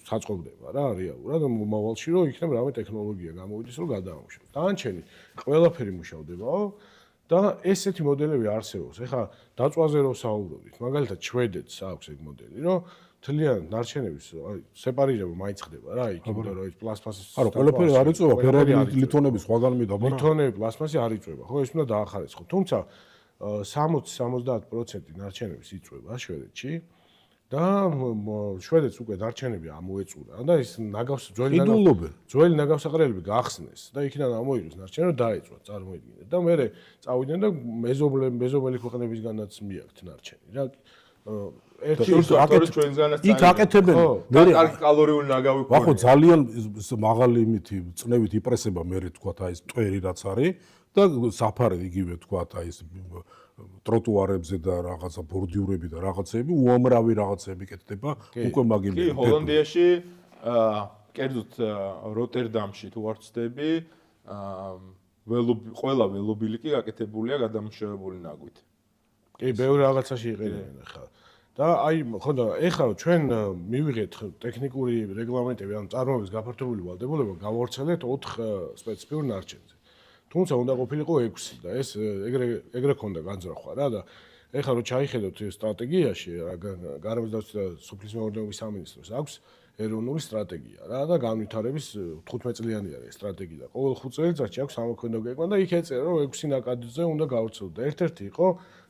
საწყობდება რა რეალურად მომავალში რომ იქნებ რამე ტექნოლოგია გამოვიდეს რომ გადაამუშავოს. დანარჩენი ყველაფერი მუშავდებაო და ესეთი მოდელები არსებობს. ეხლა დაწვაზე რო საუბრობთ, მაგალითად შვედეთს აქვს ეგ მოდელი, რომ თლიან ნარჩენების სეპარირება მაინც ხდება რა, იქ იმიტომ რომ ეს პლასმასის არა, ყველაფერი არ იწובה, ფერადი ლითონების სხვაგან მიდაბა. ლითონები, პლასმასი არ იწובה, ხო, ეს უნდა დაახარისხო. თუმცა 60-70% ნარჩენების იწובה შვედეთში და შვედეთს უკვე ნარჩენები ამოეწურა და ის ძველი ნაგავსაყრელები გაახსნეს და იქიდან ამოიღეს ნარჩენი რომ დაეწვა წარმოიდგინეთ და მე წავიდნენ და მეზობელი ქვეყნებისგანაც მიაქვთ ნარჩენი რა ერთი ჩვენგანაც იქ აკეთებენ მე კარგი კალორიული ნაგავი ხო ხო ძალიან მაღალი იმითი წნევით იპრესება მე თქვათ აი ეს ტვერი რაც არის და საფარი იგივე თქვათ აი ეს ტროტუარებზე და რაღაცა ბორდიურები და რაღაცები უამრავი რაღაცები კეთდება უკვე მაგინე კი ჰოლანდიაში კერძოდ როტერდამში თუ არ ვცდები ყველა ველობილიკი გაკეთებულია გადამუშავებული ნაგვით კი ბევრი რაღაცაში იყენებენ ახლა და აი ხო და ეხლა ჩვენ მივიღეთ ტექნიკური რეგლამენტები ან წარმოების გაფართოებული ვალდებულება გავავრცელეთ 4 სპეციფიურ ნარჩენზე თუმცა უნდა ყოფილიყო 6 და ეს ეგრე ქონდა განზრახვა რა და ეხლა რო ჩაიხედოთ ეს სტრატეგიაში გარემოს და სოფლის მეურნეობის სამინისტროს აქვს ეროვნული სტრატეგია რა და განვითარების 15 წლიანი არის სტრატეგია და ყოველ 5 წელიწადში აქვს სამოქმედო გეგმა და იქ ეწერა რომ 6 ნაკადზე უნდა გავრცელოთ და ერთ-ერთი იყო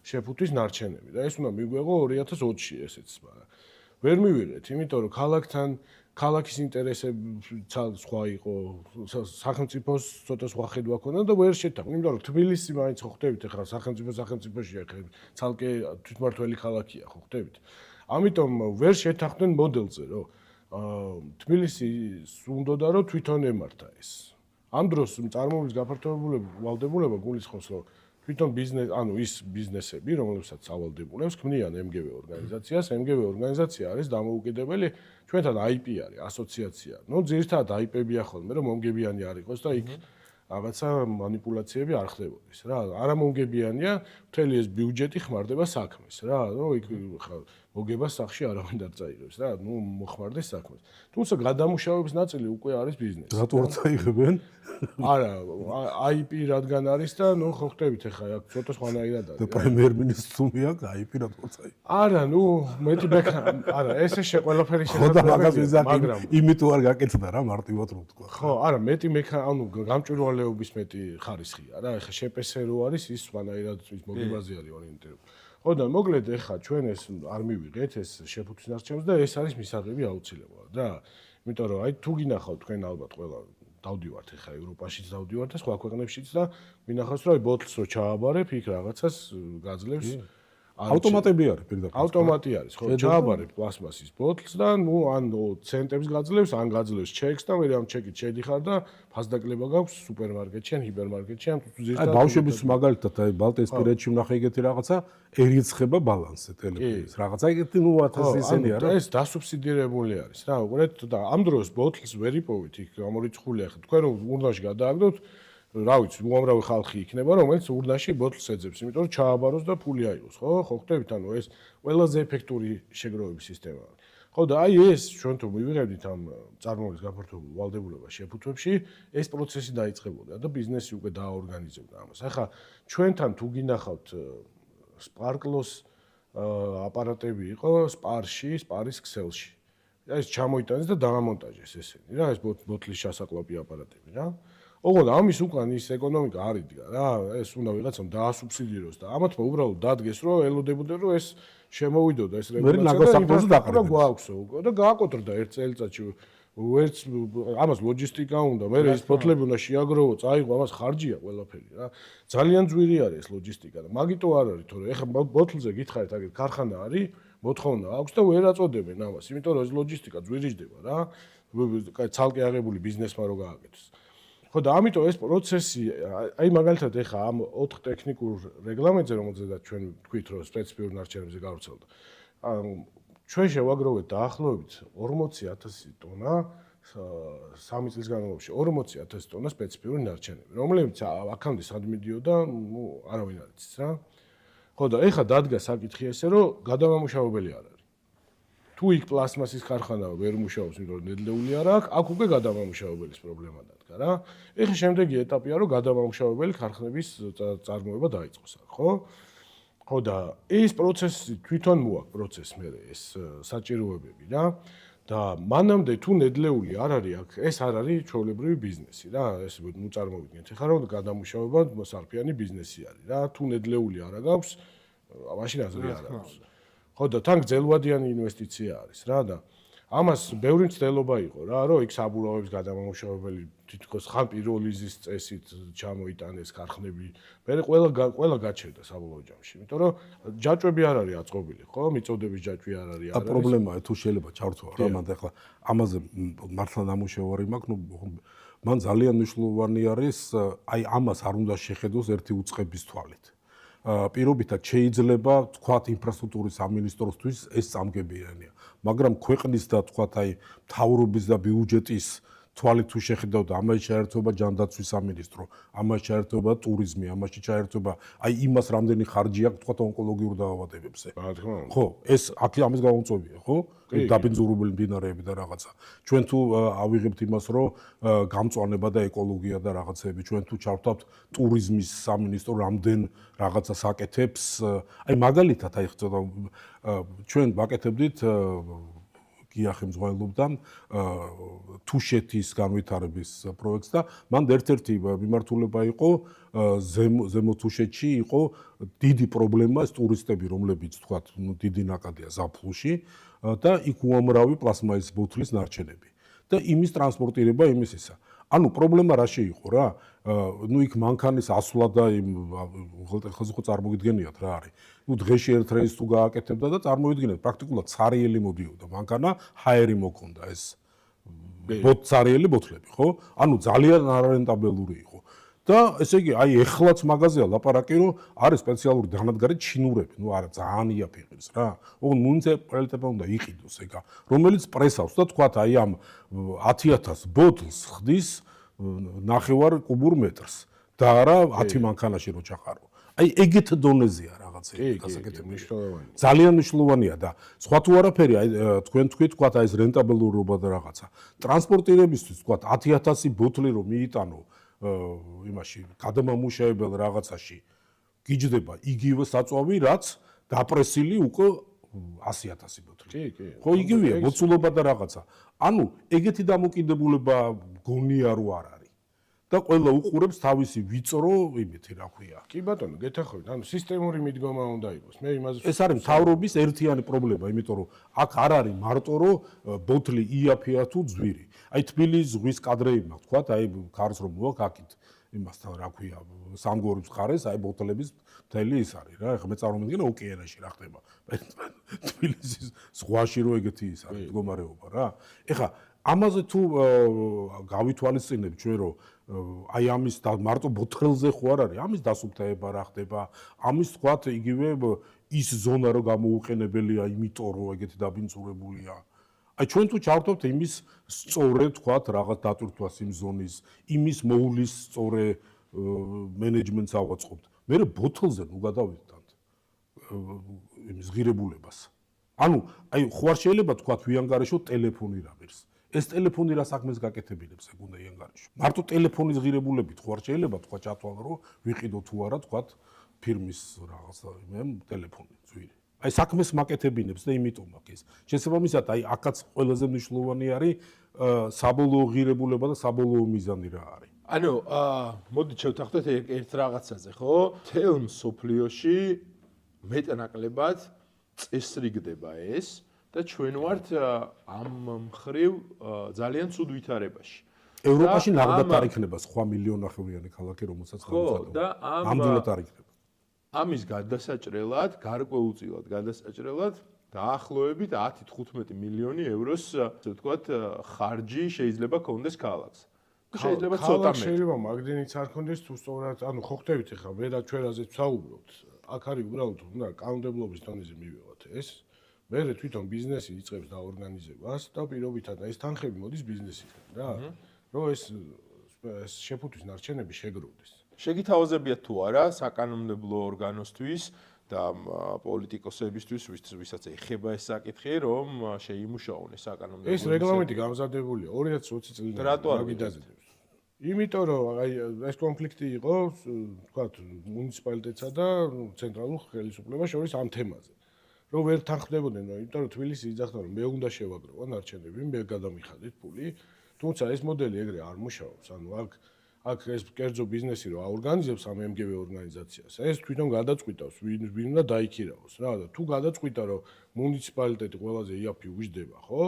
შეფუთვის ნარჩენები და ეს უნდა მიგვეღო 2020-ში ესეც მაგრამ ვერ მივიღეთ იმიტომ რომ ქალაქთან ქალაქის ინტერესები სხვა იყო სახელმწიფოს ცოტა სხვა ხედვა ქონდა და ვერ შეთანხმდა იმიტომ რომ თბილისი მაინც ხო ხვდებით ახლა სახელმწიფოშია ცალკე თვითმართველი ქალაქია ხო ხვდებით ამიტომ ვერ შეთანხმდნენ მოდელზე რომ თბილისის უნდოდა რომ თვითონ ემართა ეს. ამ დროს წარმოების ვალდებულება გულისხმობს რომ თვითონ ის ბიზნესები, რომლებსაც ავალდებულებს, ქმნიან MGV ორგანიზაციას. MGV ორგანიზაცია არის დამოუკიდებელი ჩვენთან IP არის, ასოციაცია. ძირითადად IP-ებია ხოლმე, რომ მომგებიანი არ იყოს და იქ რაღაცა манипуляციები არ ხდებოდეს რა. არა მომგებიანია, მთელი ეს ბიუჯეტი ხმარდება საქმეს რა. იქ მოგებას სახში არავინ არ წაიღებს რა. მოხმარდეს საქმეს. თუმცა გადამუშავების ნაწილი უკვე არის ბიზნესი. რატო არ წაიღებენ? არა, IP რადგან არის და ხო ხტებით ახლა აქ ცოტა სხვანაირად არის. და პრემიერ-მინისტრს თუმი აქ IP რატო არ წაიღებს? არა, მეტი არა, ესე ყველაფერი შესაძლებელია, მაგრამ იმით არ გაკეთდა რა მარტივად რო თქვა. ხო, არა, მეტი გამჭვირვალეობის მეტი ხარისხია რა. ახლა შეპესე რო არის ის სხვანაირად ის მოგებაზე არის ორიენტირებული. ხო და მოკლედ ახლა ჩვენ ეს არ მივიღეთ ეს შეფუთვის ნარჩენებს და ეს არის მისაღები აუცილებლად რა. იმიტომ რომ აი თუ გინახავთ თქვენ ალბათ ყველა დავდივართ ახლა ევროპაშიც დავდივართ და სხვა ქვეყნებშიც და მინახავს რომ აი ბოთლს რო ჩააბარებ იქ რაღაცას გაძლევს ავტომატები არის პირდაპირ. ავტომატი არის, ხო, ჩააბარებ პლასმასის ბოთლს და ან ცენტებს გაძლევს, ან გაძლევს ჩეკს და მე ამ ჩეკით შედიხარ და ფასდაკლება გაქვს სუპერმარკეტში ან ჰიპერმარკეტში ან ზუსტად. აი ბავშვების მაგალითად აი ბალტიისპირეთში ვნახე ეგეთი რაღაცა ერიცხება ბალანსზე ტელეფონის. რაღაცა ეგეთი 1000 ისენია რა. ეს დასუბსიდირებული არის რა, უყურეთ და ამ დროს ბოთლს ვერ იპოვით იქ გამორიცხულია ხა. თქვენ რომ ურნაში გადააგდოთ რა ვიცი, უამრავი ხალხი იქნება, რომელიც ურნაში ბოთლს ეძებს, იმიტომ რომ ჩააბაროს და ფული აიღოს, ხო? ხო ხტებით, ანუ ეს ყველაზე ეფექტური შეგროვების სისტემაა. ხო და აი ეს ჩვენ თუ მივიღებდით ამ წარმოების გაფართოებულ ვალდებულებას შეფუთვებში, ეს პროცესი დაიწყებოდა და ბიზნესი უკვე დააორგანიზებდა ამას. ახლა ჩვენთან თუ გინახავთ Sparklos აპარატები იყო Sparshi, Sparis Xcelში. ეს ჩამოიტანეს და დაამონტაჟეს ესენი რა, ეს ბოთლის ჩასაყლაპი აპარატები რა. ოღონდ ამის უკან ის ეკონომიკა არ იდგა რა, ეს უნდა ვიღაცამ დაასუბსიდიროს და ამათმა უბრალოდ დადგეს რომ ელოდებოდნენ რომ ეს შემოვიდოდა ეს რეგულაცია და გვაქვსო უკვე და გააკოტრდა ერთ წელიწადში ვერც ამას ლოჯისტიკა უნდა, მე ეს ბოთლები უნდა შეაგროვო, წაიღო, ამას ხარჯია ყველაფერი რა. ძალიან ძვირი არის ეს ლოჯისტიკა და მაგიტო არ არის, თორე ეხლა ბოთლზე გითხარით, აგერ ქარხანა არის, მოთხოვნა აქვს და ვერ აწოდებენ ამას, იმიტომ რომ ეს ლოჯისტიკა ძვირიჯდება რა. ცალკე აღებული ბიზნესმა რო გააკეთოს. ხო და ამიტომ ეს პროცესი, აი მაგალითად ეხა ამ 4 ტექნიკურ რეგლამენტზე, რომელზედაც ჩვენ თქვით, რომ სპეციფიურ ნარჩენებზე გავრცელდა. ჩვენ შევაგროვეთ დაახლოებით 40000 ტონა 3 წლის განმავლობაში 40000 ტონა სპეციფიური ნარჩენები, რომლებიც აქამდე სად მიდიოდა, არავინ არ იცის რა. ხო და ეხა დადგა საკითხი ესე, რომ გადამამუშავებელი არ არის. თუ იქ პლასმასის ქარხანა ვერ მუშაობს, იმიტომ რომ ნედლეული არ აქვს, აქ უკვე გადამამუშავებელის პრობლემა დადგა რა. ეხლა შემდეგი ეტაპია, რომ გადამამუშავებელი ქარხნების წარმოება დაიწყოს აქ, ხო? ხო და ეს პროცესი თვითონ მოაქვს პროცესს მე ეს საჭიროებები რა და მანამდე თუ ნედლეული არ არის აქ ეს არ არის ჩვეულებრივი ბიზნესი რა ეს ნუ წარმოვიდგინეთ ეხლა რომ გადამუშავება სარფიანი ბიზნესი არის რა თუ ნედლეული არ აქვს მაშინ აზრი არ აქვს ხო და თან გრძელვადიანი ინვესტიცია არის რა და ამას ბევრი მცდელობა იყო რა რომ იქ საბურავების გადამამუშავებელი თითქოს ხან პირველი იზის წესით ჩამოიტანეს ქარხნები მე ყველა გაჩერდა საბოლოო ჯამში იმიტომ რომ ჯაჭვები არ არის აწყობილი ხო მიწოდების ჯაჭვი არ არის და პრობლემაა თუ შეიძლება ჩავრთვა რა მანდ ახლა ამაზე მართლა ნამუშევარი მაქვს ნუ მან ძალიან მნიშვნელოვანი არის აი ამას არ უნდა შეხედოს ერთი უწყების თვალით პირობითად შეიძლება თქვათ ინფრასტრუქტურის სამინისტროსთვის ეს წამგებიანია მაგრამ ქვეყნის და თქვათ აი მთავრობის და ბიუჯეტის თვალით თუ შეხედავთ ამაში ჩაერთვება ჯანდაცვის სამინისტრო ამაში ჩაერთვება ტურიზმი ამაში ჩაერთვება აი იმას რამდენი ხარჯი აქვს თქვათ ონკოლოგიურ დაავადებებზე ხო ეს ამის გამომწვევია ხო დაბინძურებული მდინარეები და რაღაცა ჩვენ თუ ავიღებთ იმას რომ გამწვანება და ეკოლოგია და რაღაცები ჩვენ თუ ჩავთავთ ტურიზმის სამინისტრო რამდენ რაღაცას აკეთებს აი მაგალითად აი ხდება ჩვენ ვაკეთებდით გიახი მზღვაელობდა თუშეთის განვითარების პროექტს და მან ერთ-ერთი მიმართულება იყო ზემო თუშეთში იყო დიდი პრობლემა ეს ტურისტები რომლებიც თქვათ დიდი ნაკადია ზაფხულში და იქ უამრავი პლასმასის ბოთლის ნარჩენები და იმის ტრანსპორტირება იმის ისა ანუ პრობლემა რა შეიყო რა? ნუ იქ მანქანის ასვლა და იმ ხალხს ხო წარმოგიდგენიათ რა არის. ნუ დღეში ერთ რეისს თუ გააკეთებდა და წარმოვიდგინეთ, პრაქტიკულად цаრიელი მოდიოდა მანქანა, ჰაერი მოქონდა ეს цаრიელი ბოთლები, ხო? ანუ ძალიან არარენტაბელური იყო. და ესე იგი, აი ეხლაც მაგაზეა ლაპარაკი, რომ არის სპეციალური დანადგარი ჩინურები, ნუ არა ძალიან იაფიღებს რა. ოღონდ მუნიციპალიტეტმა უნდა იყიდოს ეგა, რომელიც პრესავს და თქვათ აი ამ 10,000 ბოთლს ხდის 9 კუბურ მეტრს და არა 10 მანქანაში რო ჩაყარო. აი ეგეთ დონეზეა რაღაცები გასაკეთებელი. ძალიან მნიშვნელოვანია და სხვა თუ არაფერი, აი თქვენ თქვით აი ეს რენტაბელურობა და რაღაცა. ტრანსპორტირებისთვის თქვათ 10,000 ბოთლი რომ მიიტანო იმაში გადამამუშავებელ რაღაცაში გიჯდება იგივე საწვავი, რაც დაპრესილი უკვე 100,000 ბოთლი. ხო იგივეა მოცულობა და რაღაცა. ანუ ეგეთი დამოკიდებულება გონია რო არ არის. და ყველა უყურებს თავისი ვიწრო იმეთი რა ქვია. კი ბატონო, გეთახმებით, ანუ სისტემური მიდგომა უნდა იყოს. მე იმაზე ეს არის მთავრობის ერთიანი პრობლემა, იმიტომ რომ აქ არ არის მარტო რომ ბოთლი იაფია თუ ძვირი. აი თბილისის ზღვის კადრეებმა თქვათ, აი ქარს რომ მოაქვს აქით იმასთან რა ქვია, სამგორის მხარეს აი ბოთლების მთელი ის არის რა. ეხლა მე წარმოვიდგინე ოკეანეში რა ხდება. თბილისის ზღვაში რო ეგეთი ის არის მდგომარეობა რა. ეხლა ამაზე თუ გავითვალისწინებთ ჩვენ რომ აი ამის მარტო ბოთლზე ხო არ არის, ამის დასუფთავება რა ხდება, ამის თქვათ იგივე ის ზონა რო გამოუყენებელია, იმიტომ რომ ეგეთი დაბინძურებულია. აი ჩვენ თუ ჩავთვალოთ იმის სწორე თქვათ რაღაც დატვირთვას იმ ზონის, იმის მოულის სწორე მენეჯმენტს ავაწყობთ. მე ბოთლზე ნუ გადავიდეთ იმის ღირებულებას. ანუ აი ხო არ შეიძლება თქვათ ვიანგარიშო ტელეფონი რა ვერს. ეს ტელეფონი რა საქმეს გაკეთებინებს ეგ უნდა იანგარიშო. მარტო ტელეფონის ღირებულებით ხო არ შეიძლება თქვა ჩათვალო რომ ვიყიდო თუ არა თქვათ ფირმის რაღაცა ტელეფონი ძვირი. აი საქმეს მაკეთებინებს და იმიტომ აქ ეს. შესაბამისად აი აქაც ყველაზე მნიშვნელოვანი არის საბოლოო ღირებულება და საბოლოო მიზანი რა არის. ანუ მოდით შევთანხმდეთ ერთ რაღაცაზე, ხო? თელ მსოფლიოში მეტნაკლებად წესრიგდება ეს და ჩვენ ვართ ამ მხრივ ძალიან ცუდ ვითარებაში. ევროპაში ნამდვილად არ იქნება სხვა მილიონნახევრიანი ქალაქი, რომელსაც ნამდვილად არ იქნება. ამის გადასაჭრელად, გარკვეულწილად გადასაჭრელად დაახლოებით 10-15 მილიონი ევროს, ასე ვთქვათ, ხარჯი შეიძლება კონდეს ქალაქს. შეიძლება ცოტა მეტი. შეიძლება მაგდენიც არ კონდეს თუ სწორად, ანუ ხო ხდებით ახლა მე და ჩვენ რაზეც ვსაუბრობთ. აქ არის უბრალოდ უნდა კანონმდებლობის დონეზე მივიღოთ ეს. მე თვითონ ბიზნესი იწყებს დაორგანიზებას და პირობითად ეს თანხები მოდის ბიზნესიდან რა. რომ ეს შეფუთვის ნარჩენები შეგროვდეს. შეგითავაზებიათ თუ არა საკანონმდებლო ორგანოსთვის და პოლიტიკოსებისთვის, ვისაც ეხება ეს საკითხი, რომ შეიმუშაონ ეს საკანონმდებლო. ეს რეგლამენტი გამზადებულია 2020 წლიდან. რატო არ გიდაზედებს? იმიტომ რომ აი ეს კონფლიქტი იყო, თქვათ, მუნიციპალიტეტსა და ცენტრალურ ხელისუფლებას შორის ამ თემაზე. რომ ვერ თანხმდებოდნენ, იმიტომ რომ თბილისი იძახდა რომ მე უნდა შევაგროვა ნარჩენები, მე გადამიხადეთ ფული, თუმცა ეს მოდელი ეგრე არ მუშაობს. ანუ აქ ეს კერძო ბიზნესი რო აორგანიზებს ამ MGV ორგანიზაციას, ეს თვითონ გადაწყვიტავს ვინ უნდა დაიქირავოს რა და თუ გადაწყვიტა რომ მუნიციპალიტეტი ყველაზე იაფი უჯდება, ხო?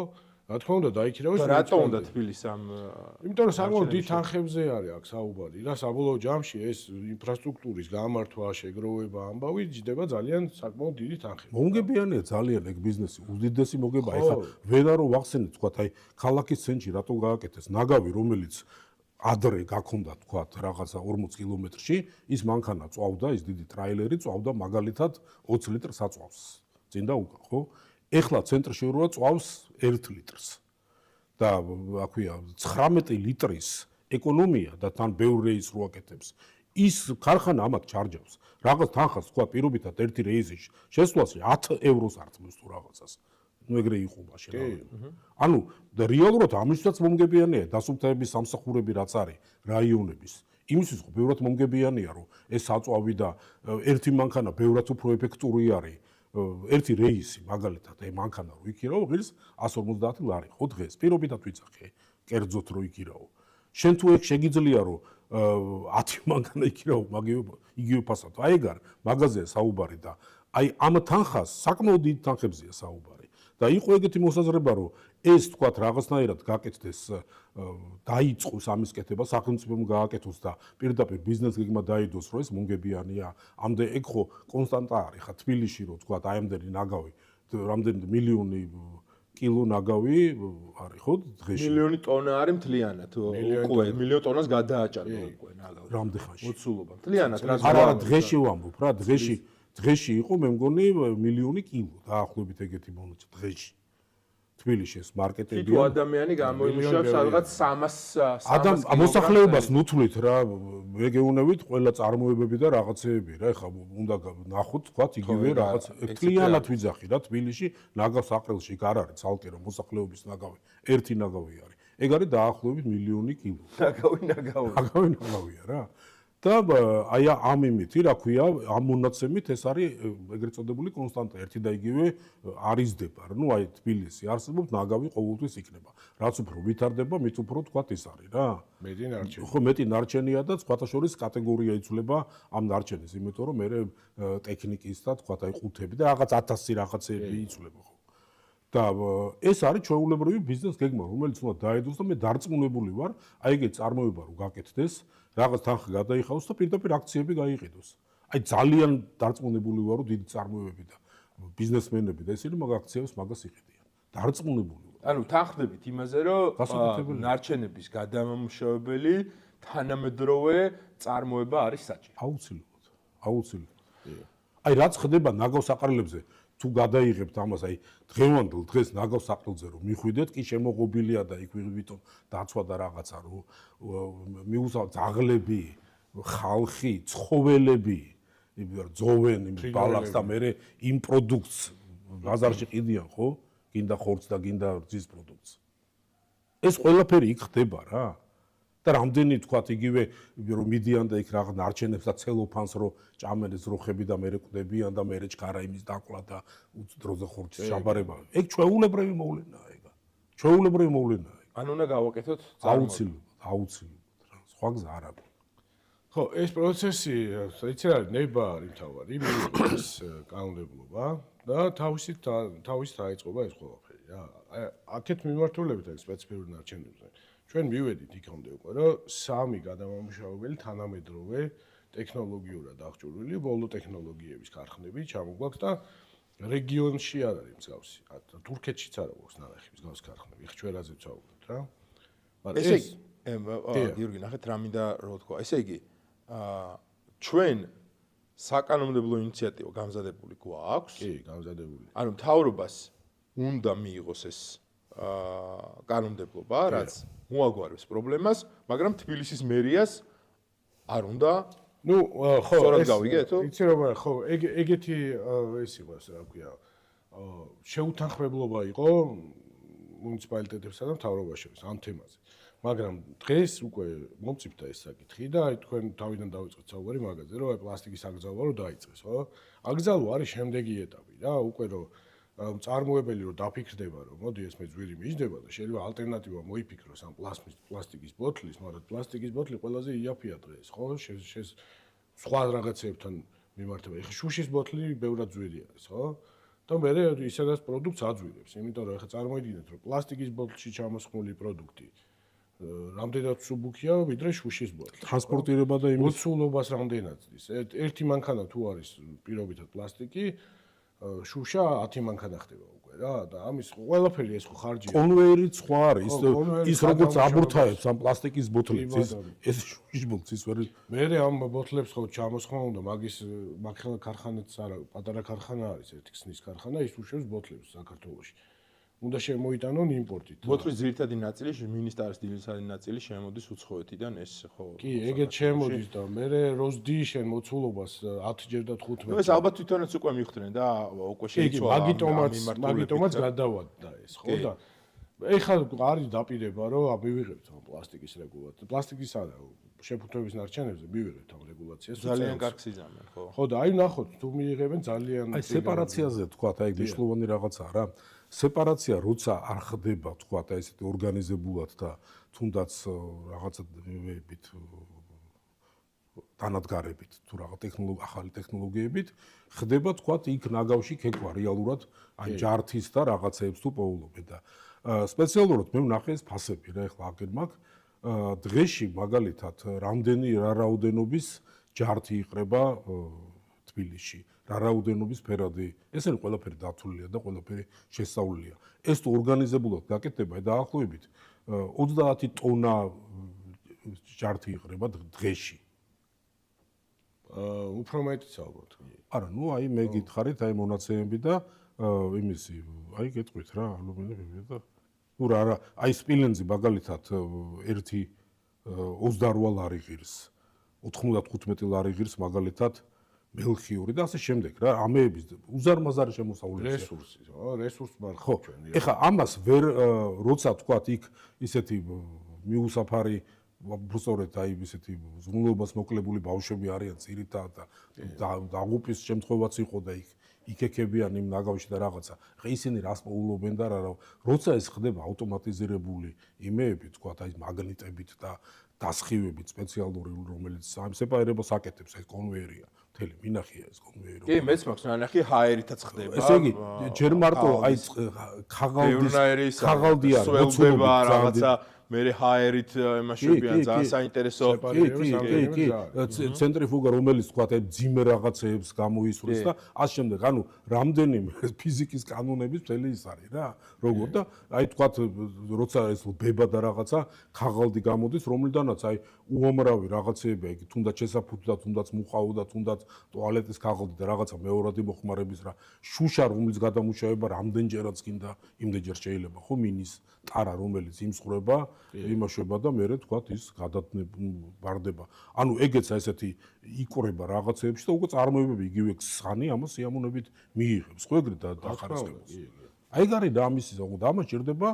რა თქმა უნდა დაიქირავოს. რატო უნდა თბილისს ამ იმიტომ რომ საკმაოდ დიდ თანხებზე არის აქ საუბარი რა, საბოლოო ჯამში ეს ინფრასტრუქტურის გამართვა, შეგროვება ამბავი ჯდება ძალიან საკმაოდ დიდი თანხები. მომგებიანია ძალიან ეგ ბიზნესი, უდიდესი მოგება. ეხლა ვერა რომ ვახსენეთ თქვათ აი ქალაქის ცენტრში რატო გააკეთეს ნაგავი რომელიც ადრე გაქონდა თქვათ რაღაცა 40 კილომეტრში ის მანქანა წვავდა ის დიდი ტრაილერი წვავდა მაგალითად 20 ლიტრს აწვავს წინ და უკან ხო ეხლა ცენტრში როა წვავს 1 ლიტრს და აქვია 19 ლიტრის ეკონომია და თან ბევრ რეისს რო აკეთებს ის ქარხანა ამათ ჩარჯავს რაღაც თანხას თქვა პირობითად ერთი რეისის შესვლას 10 ევროს არწმევს თუ რაღაცას ну ეგრე იყო მაშინ ანუ და რეალურად ამისაც მომგებიანია დასუფთავების სამსახურები რაც არის რაიონების იმისთვის ხო ბევრად მომგებიანია რომ ეს აწვავი და ერთი მანქანა ბევრად უფრო ეფექტური არის ერთი რეისი მაგალითად აი მანქანა რო იქირავო ღირს 150 ლარი ხო დღეს პირობითად ვიცახე კერძოთ რო იქირავო შენ თუ ეგ შეგიძლია რომ 10 მანქანა იქირავო იგივე ფასად აი ეგ არ მაგაზია საუბარი და აი ამ თანხას საკმაოდ დიდ თანხებზია საუბარი და იყო ეგეთი მოსაზრება, რომ ეს თქვათ რაღაცნაირად გაკეთდეს, დაიწყოს ამის კეთება, სახელმწიფომ გააკეთოს და პირდაპირ ბიზნეს გეგმა დაიდოს, რომ ეს მონგებიანია. ამდე ეგ ხო კონსტანტა არის, ხა თბილისში რომ თქვათ აი ამდენი ნაგავი, რამდენი მილიონი კილო ნაგავი არის ხო დღეში? მილიონი ტონა არის მთლიანად. უკვე მილიონ ტონას გადააჭარბა უკვე ნაგავი. რამდენ ხანში? მოცულობა. მთლიანად რა არა, დღეში ვამბობ რა, დღეში იყო მე მგონი მილიონი კილო დაახლოებით ეგეთი მონოც დღეში. თბილისში ეს მარკეტები. თუ ადამიანი გამოიმუშავებს სადღაც 300 მოსახლეობას ნუთვლით რა, რეგიონებით ყველა წარმოებები და რაღაცეები რა, ეხლა უნდა ნახოთ თქვათ იგივე რაღაც ერთლიანად ვიძახი რა, თბილისში ნაგავს აყრილში იქ არ არის ცალკე რომ მოსახლეობის ნაგავი, ერთი ნაგავი არის. ეგ არის დაახლოებით მილიონი კილო. ნაგავია რა. და აი ამ იმითი, რა ქვია, ამ მონაცემით ეს არის ეგრეთ წოდებული კონსტანტა, ერთი და იგივე არიზდება. ნუ აი თბილისი არსებობს, ნაგავი ყოველთვის იქნება. რაც უფრო ვითარდება, მით უფრო თქვათ ის არის რა. მეტი ნარჩენი. ხო, მეტი ნარჩენია და სხვათა შორის კატეგორია იცვლება ამ ნარჩენის, იმიტომ რომ მე ტექნიკის და თქვათ აი ყუთები და რაღაც 1000 რაღაცეები იცვლება ხო. და ეს არის ჩვეულებრივი ბიზნეს გეგმა, რომელიც უნდა დაედოს და მე დარწმუნებული ვარ, აი ეგეთ წარმოება რო გაკეთდეს, რაღაც თანხა გადაიხაოს და პირდაპირ აქციები გაიყიდოს. აი ძალიან დარწმუნებული ვარ, რომ დიდი წარმოებები და ბიზნესმენები და ესენი მაგ აქციებს მაგას იყიდიან. დარწმუნებული ვარ. ანუ თანხდებით იმაზე, რომ ნარჩენების გადამამუშავებელი თანამედროვე წარმოება არის საჭირო. აუცილებლად. აი რაც ხდება ნაგავს აყრილებზე თუ გადაიღებთ ამას, აი დღევანდელ დღეს ნაგავს აყრილზე რომ მიხვიდეთ, კი შემოღობილია და იქ ვიღვითონ დაცვა და რაღაცა რომ მიუსავთ ძაღლები, ხალხი, ცხოველები, ძოვენ იმ ბალახს და მე იმ პროდუქტს ბაზარში ყიდიან, ხო? გინდა ხორცს და გინდა რძის პროდუქტს. ეს ყველაფერი იქ ხდება რა. და რამდენი თქვათ იგივე რომ მიდიან და იქ რაღაც ნარჩენებს და ცელოფანს რო ჭამენეს როხები და მე კვდებიან და მე ჩქარა იმის დაკლა და დროზე ხორცის შაბარება. ეგ ჩვეულებრივი მოვლენაა ეგა. ჩვეულებრივი მოვლენაა. ან უნდა გავაკეთოთ აუცილებლად რა. სხვა გზა არ აქვს. ხო, ეს პროცესი, იცი რა, ნება არის მთავარი, მიიღოს კანონმდებლობა და თავისით დაიწყობა ეს ყველაფერი რა. აქეთ მიმართულებით არის სპეციფიკური ნარჩენებზე. ჩვენ მივედით იქამდე უკვე, რომ სამი გადამამუშავებელი თანამედროვე ტექნოლოგიურად აღჭურვილი ბოლო ტექნოლოგიების ქარხნები ჩამოგვაქვს და რეგიონში არ არის მსგავსი. თურქეთშიც არ აქვს ნანახი მსგავსი ქარხნები. ეხლა ჩვენ რაზე ვცხოვრობთ რა. მაგრამ ესე გიორგი, ნახეთ რა მინდა რო თქვა. ესე იგი, ჩვენ საკანონმდებლო ინიციატივა გამზადებული გვაქვს? კი, გამზადებული. ანუ მთავრობას უნდა მიიღოს ეს კანონმდებლობა, რაც მოაგვარებს პრობლემას, მაგრამ თბილისის მერიას არ უნდა. ნუ ხო, სწორად გავიგეთ? იცი რომ ხო, ეგეთი ეს იყო, რა ქვია, შეუთანხმებლობა იყო მუნიციპალიტეტებსა და მთავრობას შორის ამ თემაზე. მაგრამ დღეს უკვე მომწიფდა ეს საკითხი და აი თქვენ თავიდან დავიწყეთ საუბარი მაგაზე, რომ აი პლასტიკის აკრძალვა რო დაიწყეს, ხო? აკრძალვა არის შემდეგი ეტაპი რა, უკვე რომ წარმოებელი რომ დაფიქრდება, რომ მოდი ეს მე ძვირი მიჯდება და შეიძლება ალტერნატივა მოიფიქროს ამ პლასტიკის ბოთლის, მაგრამ პლასტიკის ბოთლი ყველაზე იაფია დღეს, ხო? სხვა რაღაცებთან მიმართება. ეხლა შუშის ბოთლი ბევრად ძვირი არის, ხო? და მე ისედაც პროდუქტს აძვირებს, იმიტომ რომ ეხლა წარმოიდგინეთ, რომ პლასტიკის ბოთლში ჩამოსხმული პროდუქტი რამდენად სუბუქია, ვიდრე შუშის ბოთლი. ტრანსპორტირება და იმის მოცულობას რამდენად ზის. ერთი მანქანა თუ არის პირობითად პლასტიკი, შუშა 10 მანქანა ხდება უკვე რა და ამის ყველაფერი ეს ხო ხარჯია. კონვეიერიც სხვა არის, ის როგორც აბურთაებს ამ პლასტიკის ბოთლებს, ეს შუშის ბოთლი ის ვერ მე ამ ბოთლებს ხო ჩამოსხმა უნდა, მაგის მაგხელა ქარხანაც არა, პატარა ქარხანა არის, ერთი ქსნის ქარხანა, ის უშვებს ბოთლებს საქართველოში. უნდა შემოიტანონ იმპორტით. ბოთლის ძირითადი ნაწილი, მინისტრის ძირითადი ნაწილი შემოდის უცხოეთიდან, ეს ხო. კი, ეგეთ შემოდის და მე როზდი შენ მოცულობას 10ჯერ და 15. ეს ალბათ თვითონაც უკვე მიხვდნენ და უკვე შეიცვალა. მაგიტომაც გადავადდა ეს, ხო და ეხლა არის დაპირება, რომ მივიღებთ ამ პლასტიკის რეგულაციას. პლასტიკის არა, შეფუთვების ნარჩენებზე მივიღებთ ამ რეგულაციას. ძალიან კარგ სიზამენ, ხო. ხო და აი ნახოთ, თუ მიიღებენ ძალიან აი სეპარაციაზე თქვა, აი მნიშვნელოვანი რაღაცაა რა. სეპარაცია როცა არ ხდება, თქვა, აი ესეთი ორგანიზებულად და თუნდაც რაღაცებით დანადგარებით თუ რაღაც ახალი ტექნოლოგიებით ხდება თქვათ იქ ნაგავში ქეკვა რეალურად აი ჯართის და რაღაცეებს თუ პოულობენ და სპეციალურად მე ვნახე ეს ფასები რა ეხლა აქ მაქვს დღეში მაგალითად რამდენი რა რაოდენობის ჯართი იყრება თბილისში რა რაოდენობის ფერადი ესენი ყველაფერი დათვლილია და ყველაფერი შესწავლილია ეს თუ ორგანიზებულად გაკეთდება დაახლოებით 30 ტონა ჯართი იყრება დღეში უფრო მეტიც ალბათ. არა, ნუ აი მე გითხარით აი მონაცემები და იმისი, აი გეტყვით რა, ალუმინები და ნუ რა, აი სპილენძი მაგალითად ერთი 28 ლარი ღირს, 95 ლარი ღირს მაგალითად მელხიური და ასე შემდეგ რა, ამეების უზარმაზარი შემოსავლელი რესურსი მარხ ხო. ეხლა ამას ვერ როცა თქვათ იქ ისეთი მიუსაფარი უბრალოდ აი ისეთი ზრუნვებას მოკლებული ბავშვები არიან ძირითადად და დაღუპვის შემთხვევაც იყო და იქ-იქებიან იმ ნაგავში და რაღაცა. ხა ისინი რას პოულობენ და რა როცა ეს ხდება ავტომატიზირებული იმეები თქვათ აი მაგნიტებით და დასხივებით სპეციალური რომელიც ამ სეპარირებას აკეთებს ეს კონვეიერია. მთელი მინახია ეს კონვეიერი. კი, მეც მაქვს ნანახი ჰაერითაც ხდება. ესე იგი ჯერ მარტო აი ხაღალდი არის სველდება რაღაცა მე ჰაერით ემაშებიან ძალიან საინტერესო კი ცენტრიფუგა რომელიც თქვათ აი ძიმე რაღაცეებს გამოისვრეს და ამ შემდეგ ანუ რამდენიმე ფიზიკის კანონების მთელი ის არის რა როგორ და აი თქვათ როცა ეს ბება და რაღაცა ხაღალდი გამოდის რომლიდანაც აი უამრავი რაღაცეები აი თუნდაც შესაფუთი და თუნდაც მუხაო და თუნდაც ტუალეტის ხაღალდი და რაღაცა მეორადი მოხმარების რა შუშა რომელიც გადამუშავება რამდენჯერაც გინდა იმდენჯერ შეიძლება ხო მინის ტარა რომელიც იმსხვრება იმაშობა და მე თქვათ ის გადაბარდება. ანუ ეგეც ესეთი იყრება რაღაცეებში და უკვე წარმოებები იგივე ხანი ამას სიამოვნებით მიიღებს. ხო ეგრე დახარისხებს. აი ეგ არის და ამისი ზოგადად ამას ჭირდება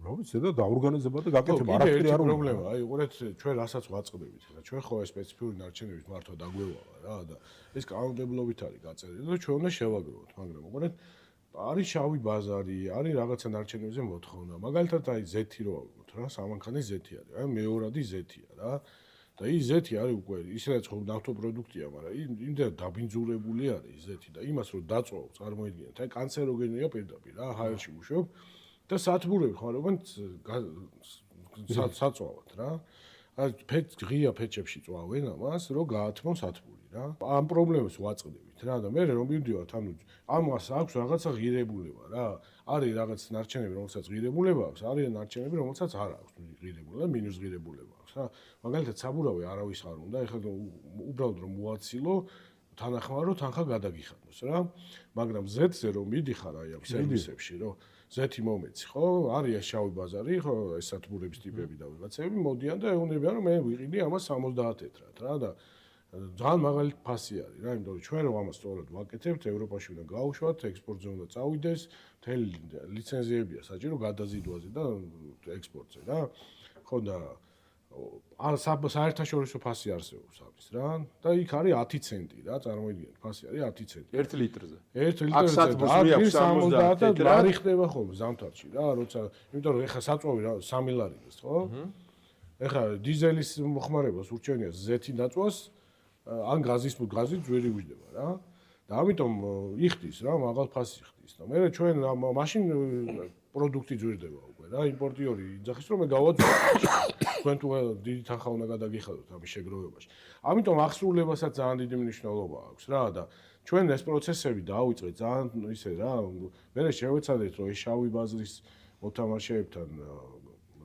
რა ვიცი და დაორგანიზება და გაკეთება არაფერი არ უნდა პრობლემა. აი უყურეთ ჩვენ რასაც ვაწყდებით ხა ჩვენ ხო ეს სპეციფიკური ნარჩენებით მართლა დაგვევალა რა და ეს კანონმდებლობით არის გაწერილი და ჩვენ უნდა შევაგროვოთ მაგრამ უყურეთ არის შავი ბაზარი, არის რაღაცა ნარჩენებზე მოთხოვნა. მაგალითად აი ზეთი რო ავიღოთ რა, სამანქანის ზეთი არის. აი მეორადი ზეთია რა. და ის ზეთი არის უკვე ისედაც ხო ნავთობპროდუქტია, მაგრამ იმდენად დაბინძურებული არის ის ზეთი და იმას რო დაწვავ, წარმოიდგინეთ, აი კანცეროგენია პირდაპირ რა, ჰაერში მუშაობ და სათბურები ხმარობენ საწვავად რა. აი ღია ფეჩებში წვავენ ამას, რომ გაათმონ სათბური რა. ამ პრობლემებს ვაწყდებით რა და მე რომ მივდივართ, ანუ ამას აქვს რაღაცა ღირებულება რა. არის რაღაც ნარჩენები, რომელსაც ღირებულება აქვს, არის ნარჩენები, რომელსაც არ აქვს ღირებულება, მინუს ღირებულება აქვს რა. მაგალითად საბურავი არავის არ უნდა, ეხლა უბრალოდ რომ მოაცილო თანახმარო თანხა გადაგიხადოს რა. მაგრამ ზეთზე რომ მიდიხარ აი ამ სერვისებში, რომ ზეთი მომეცი, ხო? არის შავი ბაზარი, ხო, ეს სათბურების ტიპები და ვიღაცები მოდიან და ეუბნებიან, რომ მე ვიყიდი ამას 70 ეტრად რა და ძალიან მაღალი ფასი არის რა, იმიტომ რომ ჩვენ რომ ამას სწორად ვაკეთებთ, ევროპაში უნდა გაუშვათ, ექსპორტზე უნდა წავიდეს, მთელი ლიცენზიებია საჭირო გადაზიდვაზე და ექსპორტზე რა. ხო და საერთაშორისო ფასი არსებობს ამის რა და იქ არის 10 ცენტი რა, წარმოიდგინეთ, ფასი არის 10 ცენტი. 1 litrზე. 1 litrზე აქვს 70 და ლარი ხდება ხოლმე ზამთარში რა, როცა, იმიტომ რომ ეხა საწვავი რა 3 ლარი ის, ხო? ეხა დიზელის მოხმარებას ურჩევნია ზეთი დაწვას ან გაზის ძვირი ვიდება რა. და ამიტომ იხდის რა, მაღალ ფასი ხდის და მე ჩვენ მაშინ პროდუქტი ძვირდება უკვე რა, იმპორტიორი იძახის რომ მე გავაძვირ. თქვენ თუ დიდი თანხა უნდა გადაგიხადოთ ამის შეგროვებაში. ამიტომ აღსრულებასაც ძალიან დიდი მნიშვნელობა აქვს რა და ჩვენ ეს პროცესები დაავიწყეთ ძალიან ისე რა, მე შევეცადეთ რომ ეს შავი ბაზრის მოთამაშეებთან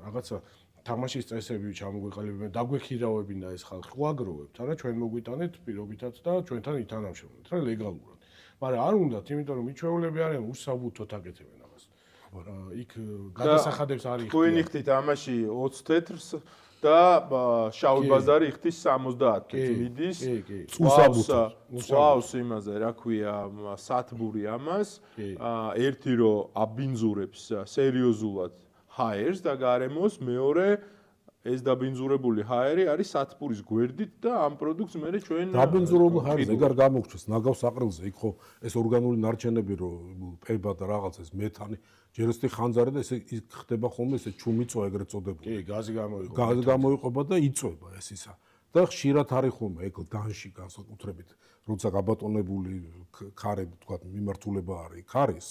რაღაცა თამაშის წესები ჩამოგვეყალიბებენ, დაგვექირავებინა ეს ხალხი, ვაგროვებთ, არა ჩვენ მოგვიტანეთ პირობითაც და ჩვენთან ითანამშრომლობთ რა ლეგალურად. მაგრამ არ უნდათ, იმიტომ რომ მიჩვეულები არიან უსაბუთოდ აკეთებენ ამას. იქ გადასახადებს არის. თქვენ იხდით ამაში 20 თეთრს და შავი ბაზარი იხდის 70 მიდის. წვავს იმაზე, რა ქვია, სათბური ამას. ერთი რომ აბინძურებს სერიოზულად ჰაერს და გარემოს, მეორე ეს დაბინძურებული ჰაერი არის სათბურის გვერდით და ამ პროდუქტს მე ჩვენ დაბინძურებულ ჰაერს ეგარ გამოგჩეს ნაგავს აყრილზე იქ ხო ეს ორგანული ნარჩენები რომ პება და რაღაც ეს მეთანი ჯეროსტი ხანძარი და ესე ხდება ხოლმე ესე ჩუმიწვა ეგრეთ წოდებული კი გაზი გამოიყოფა გაზი გამოიყოფა და იწვება ეს ისა და ხშირად არის ხოლმე ეგ განში განსაკუთრებით, როცა გაბატონებული ქარები, თქვა, მიმართულება არის ქარის,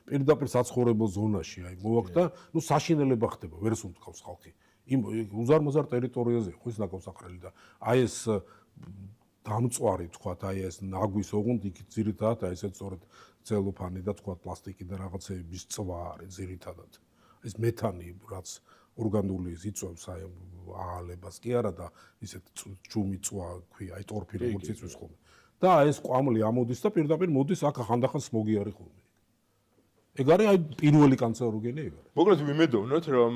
პირდაპირ საცხოვრებელ ზონაში, აი მოვაქდა, ნუ საშინელება ხდება, ვერ სუნთქავს ხალხი. იმ უზარმაზარ ტერიტორიაზე ხო ის ნაკავსახრელი და აი ეს დამწვარი, თქვა, აი ეს ნაგვის ოღონდ იქ ძირითადად აი ესეც სწორედ ცელოფანი და თქვა პლასტიკი და რაღაცეების წვა არის ძირითადად. ეს მეთანი, რაც ორგანული იწვევს აი აალებას კი არა და ისეთ ჩუმი წვა ქვია, აი ტორფი როგორც იწვის ხოლმე. და ეს კვამლი ამოდის და პირდაპირ მოდის აქ ხანდახან სმოგი არის ხოლმე. ეგ არის აი პირველი კანცეროგენი ეგ არის. მოკლედ ვიმედოვნოთ რომ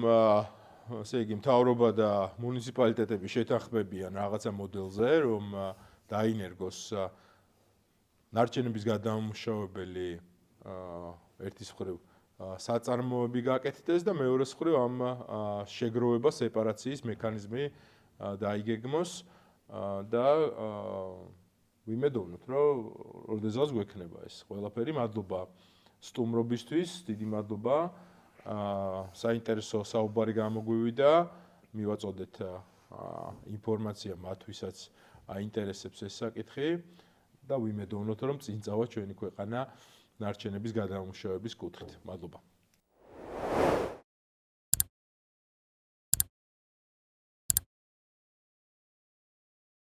ასე იგი მთავრობა და მუნიციპალიტეტები შეთანხმებიან რაღაცა მოდელზე რომ დაინერგოს ნარჩენების გადამამუშავებელი ერთის მხრივ საწარმოები გაკეთდეს და მეორეს მხრივ ამ შეგროვება სეპარაციის მექანიზმი დაიგეგმოს და ვიმედოვნოთ რომ როდესაც გვექნება ეს ყველაფერი მადლობა სტუმრობისთვის დიდი მადლობა საინტერესო საუბარი გამოგვივიდა მივაწოდეთ ინფორმაცია მათ ვისაც აინტერესებს ეს საკითხი და ვიმედოვნოთ რომ წინ წავა ჩვენი ქვეყანა ნარჩენების გადამამუშავების კუთხით. მადლობა.